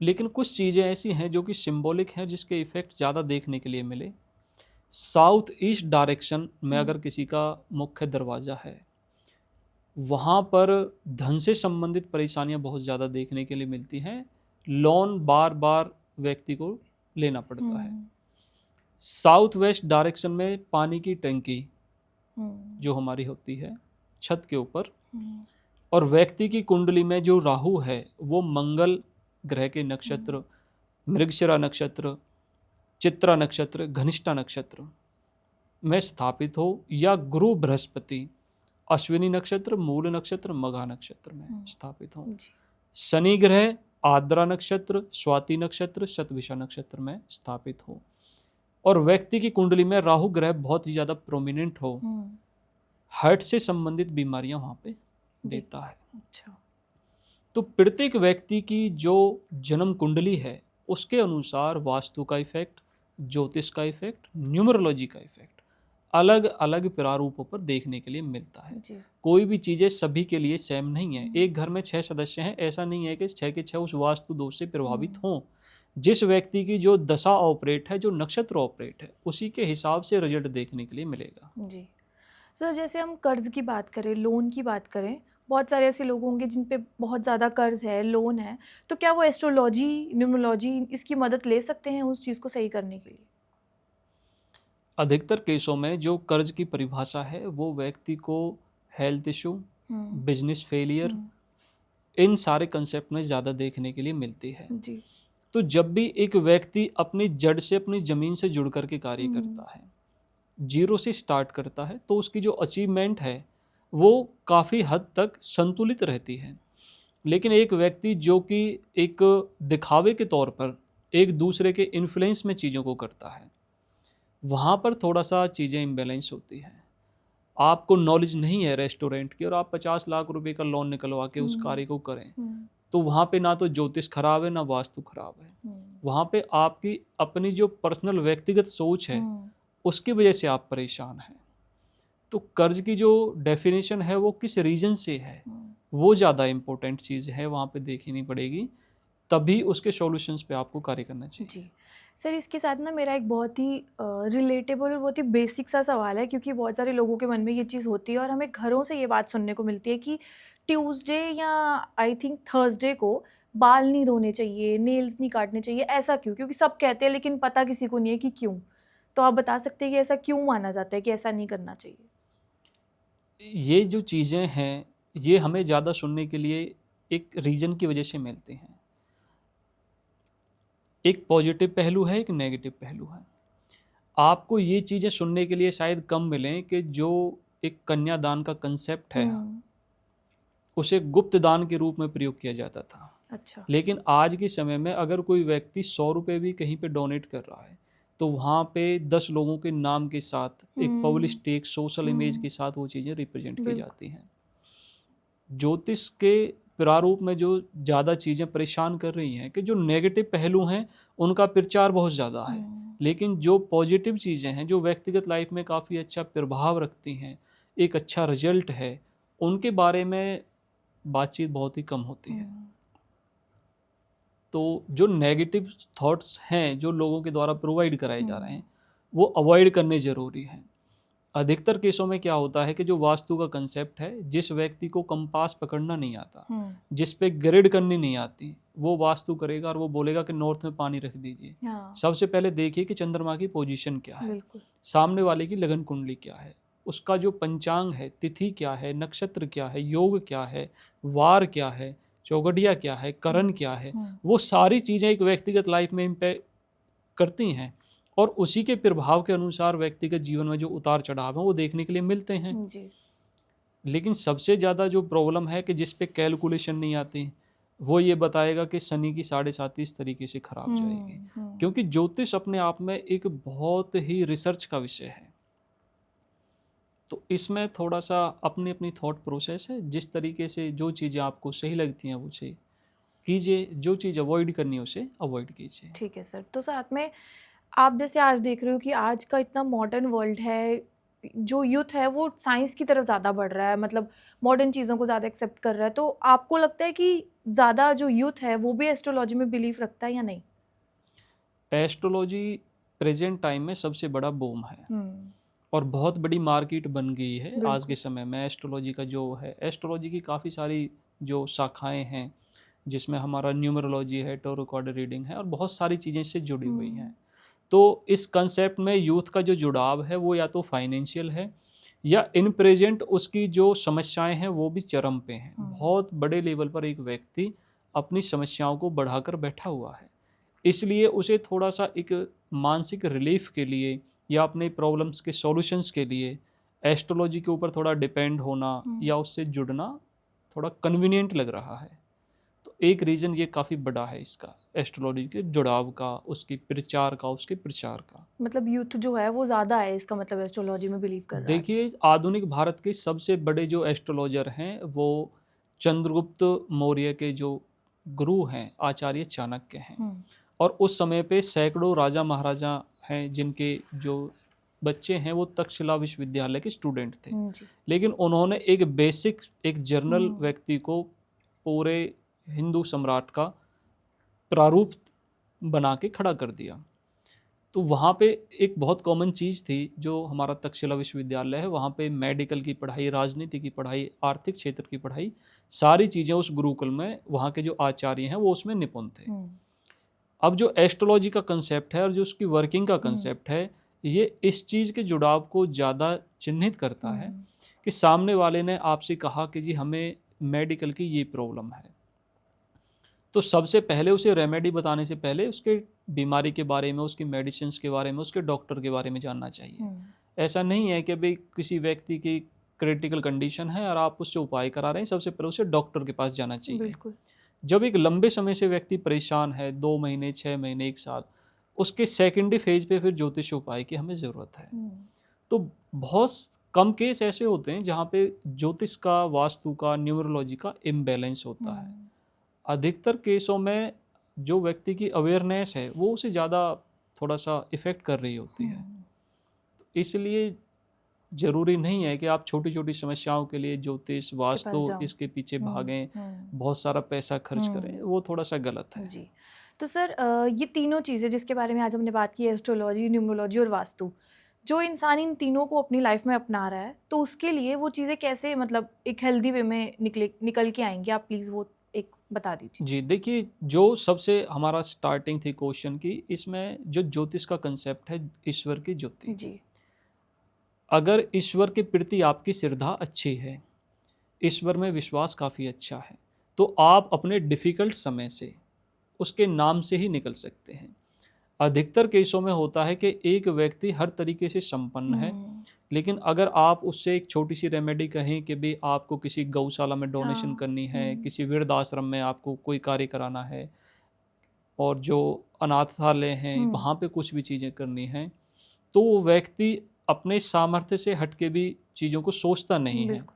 S2: लेकिन कुछ चीज़ें ऐसी हैं जो कि सिंबॉलिक हैं, जिसके इफेक्ट ज़्यादा देखने के लिए मिले। साउथ ईस्ट डायरेक्शन में अगर किसी का मुख्य दरवाज़ा है, वहाँ पर धन से संबंधित परेशानियाँ बहुत ज़्यादा देखने के लिए मिलती हैं। लोन बार बार व्यक्ति को लेना पड़ता है। साउथ वेस्ट डायरेक्शन में पानी की टंकी जो हमारी होती है छत के ऊपर, और व्यक्ति की कुंडली में जो राहु है वो मंगल ग्रह के नक्षत्र मृगशिरा नक्षत्र, चित्रा नक्षत्र, घनिष्ठा नक्षत्र में स्थापित हो, या गुरु बृहस्पति अश्विनी नक्षत्र, मूल नक्षत्र, मघा नक्षत्र में स्थापित हो। शनि ग्रह आद्रा नक्षत्र, स्वाति नक्षत्र, शतभिषा नक्षत्र में स्थापित हो, और व्यक्ति की कुंडली में राहु ग्रह बहुत ही ज़्यादा प्रोमिनेंट हो, हार्ट से संबंधित बीमारियां वहाँ पे देता है।
S1: अच्छा।
S2: तो प्रत्येक व्यक्ति की जो जन्म कुंडली है उसके अनुसार वास्तु का इफेक्ट, ज्योतिष का इफेक्ट, न्यूमरोलॉजी का इफेक्ट अलग अलग प्रारूपों पर देखने के लिए मिलता है। कोई भी चीज़ें सभी के लिए सेम नहीं है। एक घर में 6 सदस्य हैं, ऐसा नहीं है कि 6 के 6 उस वास्तु दोष से प्रभावित हों। जिस व्यक्ति की जो दशा ऑपरेट है, जो नक्षत्र ऑपरेट है, उसी के हिसाब से रिजल्ट देखने के लिए मिलेगा।
S1: जी सर, जैसे हम कर्ज की बात करें, लोन की बात करें, बहुत सारे ऐसे लोग होंगे जिन पे बहुत ज़्यादा कर्ज है, लोन है, तो क्या वो एस्ट्रोलॉजी, न्यूमरोलॉजी इसकी मदद ले सकते हैं उस चीज़ को सही करने के लिए?
S2: अधिकतर केसों में जो कर्ज की परिभाषा है वो व्यक्ति को हेल्थ इशू, बिजनेस फेलियर, इन सारे कंसेप्ट में ज़्यादा देखने के लिए मिलती है।
S1: जी।
S2: तो जब भी एक व्यक्ति अपनी जड़ से, अपनी ज़मीन से जुड़ करके कार्य करता है, जीरो से स्टार्ट करता है, तो उसकी जो अचीवमेंट है वो काफ़ी हद तक संतुलित रहती है। लेकिन एक व्यक्ति जो कि एक दिखावे के तौर पर एक दूसरे के इन्फ्लुएंस में चीज़ों को करता है, वहाँ पर थोड़ा सा चीज़ें इम्बैलेंस होती हैं। आपको नॉलेज नहीं है रेस्टोरेंट की और आप 50 लाख रुपए का लोन निकलवा के उस कार्य को करें, तो वहाँ पे ना तो ज्योतिष खराब है, ना वास्तु खराब है। वहाँ पे आपकी अपनी जो पर्सनल व्यक्तिगत सोच है उसकी वजह से आप परेशान हैं। तो कर्ज की जो डेफिनेशन है वो किस रीजन से है, वो ज़्यादा इम्पोर्टेंट चीज़ है, वहाँ पे देखनी पड़ेगी, तभी उसके सॉल्यूशंस पे आपको कार्य करना चाहिए।
S1: जी सर, इसके साथ ना मेरा एक बहुत ही रिलेटेबल और बहुत ही बेसिक सा सवाल है, क्योंकि बहुत सारे लोगों के मन में ये चीज़ होती है और हमें घरों से ये बात सुनने को मिलती है कि ट्यूसडे या आई थिंक थर्सडे को बाल नहीं धोने चाहिए, नेल्स नहीं काटने चाहिए। ऐसा क्यों? क्योंकि सब कहते हैं लेकिन पता किसी को नहीं है कि क्यों। तो आप बता सकते हैं कि ऐसा क्यों माना जाता है कि ऐसा नहीं करना चाहिए?
S2: ये जो चीज़ें हैं ये हमें ज़्यादा सुनने के लिए एक रीज़न की वजह से मिलते हैं। एक पॉजिटिव पहलू है, एक नेगेटिव पहलू है। आपको ये चीज़ें सुनने के लिए शायद कम मिलें कि जो एक कन्यादान का कंसेप्ट है उसे गुप्त दान के रूप में प्रयोग किया जाता था।
S1: अच्छा।
S2: लेकिन आज के समय में अगर कोई व्यक्ति 100 रुपये भी कहीं पे डोनेट कर रहा है तो वहाँ पे 10 लोगों के नाम के साथ एक पब्लिश टेक्स्ट सोशल इमेज के साथ वो चीज़ें रिप्रेजेंट की
S1: बिल्कुल।
S2: जाती हैं। ज्योतिष के प्रारूप में जो ज़्यादा चीज़ें परेशान कर रही हैं कि जो नेगेटिव पहलू हैं उनका प्रचार बहुत ज़्यादा है, लेकिन जो पॉजिटिव चीज़ें हैं जो व्यक्तिगत लाइफ में काफ़ी अच्छा प्रभाव रखती हैं, एक अच्छा रिजल्ट है, उनके बारे में बातचीत बहुत ही कम होती है। तो जो नेगेटिव थॉट्स हैं जो लोगों के द्वारा प्रोवाइड कराए जा रहे हैं वो अवॉइड करने ज़रूरी हैं। अधिकतर केसों में क्या होता है कि जो वास्तु का कंसेप्ट है, जिस व्यक्ति को कंपास पकड़ना नहीं आता, जिस पे ग्रिड करनी नहीं आती, वो वास्तु करेगा और वो बोलेगा कि नॉर्थ में पानी रख दीजिए। सबसे पहले देखिए कि चंद्रमा की पोजीशन क्या है, सामने वाले की लगन कुंडली क्या है, उसका जो पंचांग है, तिथि क्या है, नक्षत्र क्या है, योग क्या है, वार क्या है, चौगडिया क्या है, करण क्या है, वो सारी चीज़ें एक व्यक्तिगत लाइफ में इम्पैक्ट करती हैं और उसी के प्रभाव के अनुसार व्यक्तिगत जीवन में जो उतार चढ़ाव हैं वो देखने के लिए मिलते हैं
S1: जी।
S2: लेकिन सबसे ज़्यादा जो प्रॉब्लम है कि जिस पे कैलकुलेशन नहीं आती, वो ये बताएगा कि शनि की 7.5 इस तरीके से खराब जाएगी, क्योंकि ज्योतिष अपने आप में एक बहुत ही रिसर्च का विषय है। तो इसमें थोड़ा सा अपनी अपनी थॉट प्रोसेस है, जिस तरीके से जो चीज़ें आपको सही लगती हैं वो सही कीजिए, जो चीज़ अवॉइड करनी है उसे अवॉइड कीजिए।
S1: ठीक है सर। तो साथ में आप जैसे आज देख रहे हो कि आज का इतना मॉडर्न वर्ल्ड है, जो यूथ है वो साइंस की तरफ ज़्यादा बढ़ रहा है, मतलब मॉडर्न चीज़ों को ज़्यादा एक्सेप्ट कर रहा है, तो आपको लगता है कि ज़्यादा जो यूथ है वो भी एस्ट्रोलॉजी में बिलीव रखता है या नहीं?
S2: एस्ट्रोलॉजी प्रेजेंट टाइम में सबसे बड़ा बूम है और बहुत बड़ी मार्केट बन गई है आज के समय में। एस्ट्रोलॉजी का जो है, एस्ट्रोलॉजी की काफ़ी सारी जो शाखाएं हैं, जिसमें हमारा न्यूमरोलॉजी है, टैरो कार्ड रीडिंग है और बहुत सारी चीज़ें इससे जुड़ी हुई हैं। तो इस कंसेप्ट में यूथ का जो जुड़ाव है वो या तो फाइनेंशियल है या इन प्रेजेंट उसकी जो समस्याएं हैं वो भी चरम पे हैं। बहुत बड़े लेवल पर एक व्यक्ति अपनी समस्याओं को बढ़ाकर बैठा हुआ है, इसलिए उसे थोड़ा सा एक मानसिक रिलीफ के लिए या अपने प्रॉब्लम्स के सॉल्यूशंस के लिए एस्ट्रोलॉजी के ऊपर थोड़ा डिपेंड होना या उससे जुड़ना थोड़ा कन्वीनियंट लग रहा है। तो एक रीज़न ये काफ़ी बड़ा है इसका, एस्ट्रोलॉजी के जुड़ाव का, उसकी प्रचार का, उसके प्रचार का।
S1: मतलब यूथ जो है वो ज़्यादा है, इसका मतलब एस्ट्रोलॉजी में बिलीव कर रहा है।
S2: देखिए, आधुनिक भारत के सबसे बड़े जो एस्ट्रोलॉजर हैं वो चंद्रगुप्त मौर्य के जो गुरु हैं आचार्य चाणक्य हैं, और उस समय पे सैकड़ों राजा महाराजा हैं जिनके जो बच्चे हैं वो तक्षशिला विश्वविद्यालय के स्टूडेंट थे। लेकिन उन्होंने एक बेसिक, एक जर्नल व्यक्ति को पूरे हिंदू सम्राट का प्रारूप बना के खड़ा कर दिया। तो वहाँ पे एक बहुत कॉमन चीज़ थी, जो हमारा तक्षशिला विश्वविद्यालय है, वहाँ पे मेडिकल की पढ़ाई, राजनीति की पढ़ाई, आर्थिक क्षेत्र की पढ़ाई, सारी चीज़ें उस गुरुकुल में वहाँ के जो आचार्य हैं वो उसमें निपुण थे। अब जो एस्ट्रोलॉजी का कंसेप्ट है और जो उसकी वर्किंग का कंसेप्ट है, ये इस चीज़ के जुड़ाव को ज़्यादा चिन्हित करता है कि सामने वाले ने आपसे कहा कि जी हमें मेडिकल की ये प्रॉब्लम है, तो सबसे पहले उसे रेमेडी बताने से पहले उसके बीमारी के बारे में, उसकी मेडिसिन के बारे में, उसके डॉक्टर के बारे में जानना चाहिए। ऐसा नहीं है कि भाई किसी व्यक्ति की क्रिटिकल कंडीशन है और आप उससे उपाय करा रहे हैं, सबसे पहले उसे डॉक्टर के पास जाना चाहिए।
S1: बिल्कुल।
S2: जब एक लंबे समय से व्यक्ति परेशान है, 2 महीने, 6 महीने, 1 साल, उसके सेकेंडरी फेज पे फिर ज्योतिष उपाय की हमें ज़रूरत है। तो बहुत कम केस ऐसे होते हैं जहाँ पे ज्योतिष का, वास्तु का, न्यूमरोलॉजी का इम्बैलेंस होता है। अधिकतर केसों में जो व्यक्ति की अवेयरनेस है वो उसे ज़्यादा थोड़ा सा इफ़ेक्ट कर रही होती है। तो इसलिए ज़रूरी नहीं है कि आप छोटी छोटी समस्याओं के लिए ज्योतिष, वास्तु, इसके पीछे भागें, बहुत सारा पैसा खर्च करें, वो थोड़ा सा गलत है।
S1: जी। तो सर ये तीनों चीज़ें जिसके बारे में आज हमने बात की, एस्ट्रोलॉजी, न्यूमरोलॉजी और वास्तु, जो इंसान इन तीनों को अपनी लाइफ में अपना रहा है, तो उसके लिए वो चीज़ें कैसे मतलब एक हेल्दी वे में निकल के आएंगी, आप प्लीज़ वो एक बता दीजिए।
S2: जी, देखिए, जो सबसे हमारा स्टार्टिंग थी क्वेश्चन की, इसमें जो ज्योतिष का कंसेप्ट है, ईश्वर की ज्योति जी। अगर ईश्वर के प्रति आपकी श्रद्धा अच्छी है, ईश्वर में विश्वास काफ़ी अच्छा है, तो आप अपने डिफ़िकल्ट समय से उसके नाम से ही निकल सकते हैं। अधिकतर केसों में होता है कि एक व्यक्ति हर तरीके से संपन्न है, लेकिन अगर आप उससे एक छोटी सी रेमेडी कहें कि भाई आपको किसी गौशाला में डोनेशन
S1: हाँ।
S2: करनी है, किसी वृद्धाश्रम में आपको कोई कार्य कराना है, और जो अनाथालय हैं वहाँ पे कुछ भी चीज़ें करनी हैं, तो वो व्यक्ति अपने सामर्थ्य से हटके भी चीज़ों को सोचता नहीं है।
S1: बिल्कुल।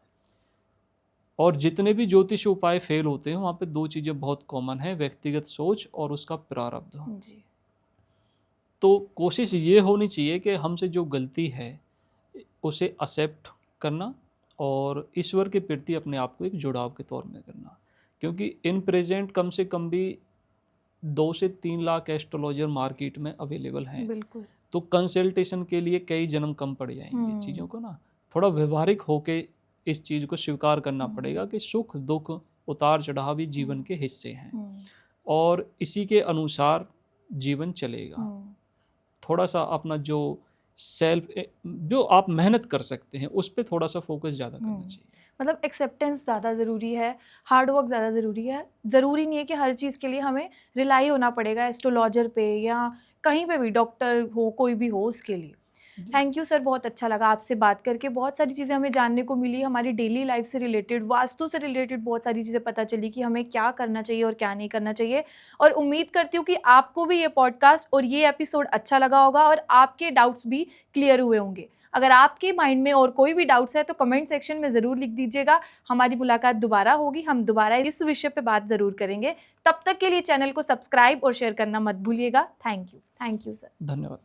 S2: और जितने भी ज्योतिष उपाय फेल होते हैं वहाँ पे दो चीज़ें बहुत कॉमन है, व्यक्तिगत सोच और उसका प्रारब्ध।
S1: जी।
S2: तो कोशिश ये होनी चाहिए कि हमसे जो गलती है उसे एक्सेप्ट करना और ईश्वर के प्रति अपने आप को एक जुड़ाव के तौर में करना, क्योंकि इन प्रेजेंट कम से कम भी 2 से 3 लाख एस्ट्रोलॉजर मार्केट में अवेलेबल हैं।
S1: बिल्कुल।
S2: तो कंसल्टेशन के लिए कई जन्म कम पड़ जाएंगे। चीज़ों को ना थोड़ा व्यवहारिक होके इस चीज़ को स्वीकार करना पड़ेगा कि सुख दुख उतार चढ़ाव भी जीवन के हिस्से हैं और इसी के अनुसार जीवन चलेगा। थोड़ा सा अपना जो सेल्फ जो आप मेहनत कर सकते हैं उस पर थोड़ा सा फोकस ज़्यादा करना चाहिए।
S1: मतलब एक्सेप्टेंस ज़्यादा ज़रूरी है, हार्ड वर्क ज़्यादा ज़रूरी है। ज़रूरी नहीं है कि हर चीज़ के लिए हमें रिलाई होना पड़ेगा एस्ट्रोलॉजर पे या कहीं पे भी, डॉक्टर हो कोई भी हो उसके लिए। थैंक यू सर, बहुत अच्छा लगा आपसे बात करके। बहुत सारी चीज़ें हमें जानने को मिली, हमारी डेली लाइफ से रिलेटेड, वास्तु से रिलेटेड बहुत सारी चीज़ें पता चली कि हमें क्या करना चाहिए और क्या नहीं करना चाहिए। और उम्मीद करती हूँ कि आपको भी ये पॉडकास्ट और ये एपिसोड अच्छा लगा होगा और आपके डाउट्स भी क्लियर हुए होंगे। अगर आपके माइंड में और कोई भी डाउट्स है तो कमेंट सेक्शन में ज़रूर लिख दीजिएगा। हमारी मुलाकात दोबारा होगी, हम दोबारा इस विषय पे बात ज़रूर करेंगे। तब तक के लिए चैनल को सब्सक्राइब और शेयर करना मत भूलिएगा। Thank you sir.
S2: धन्यवाद।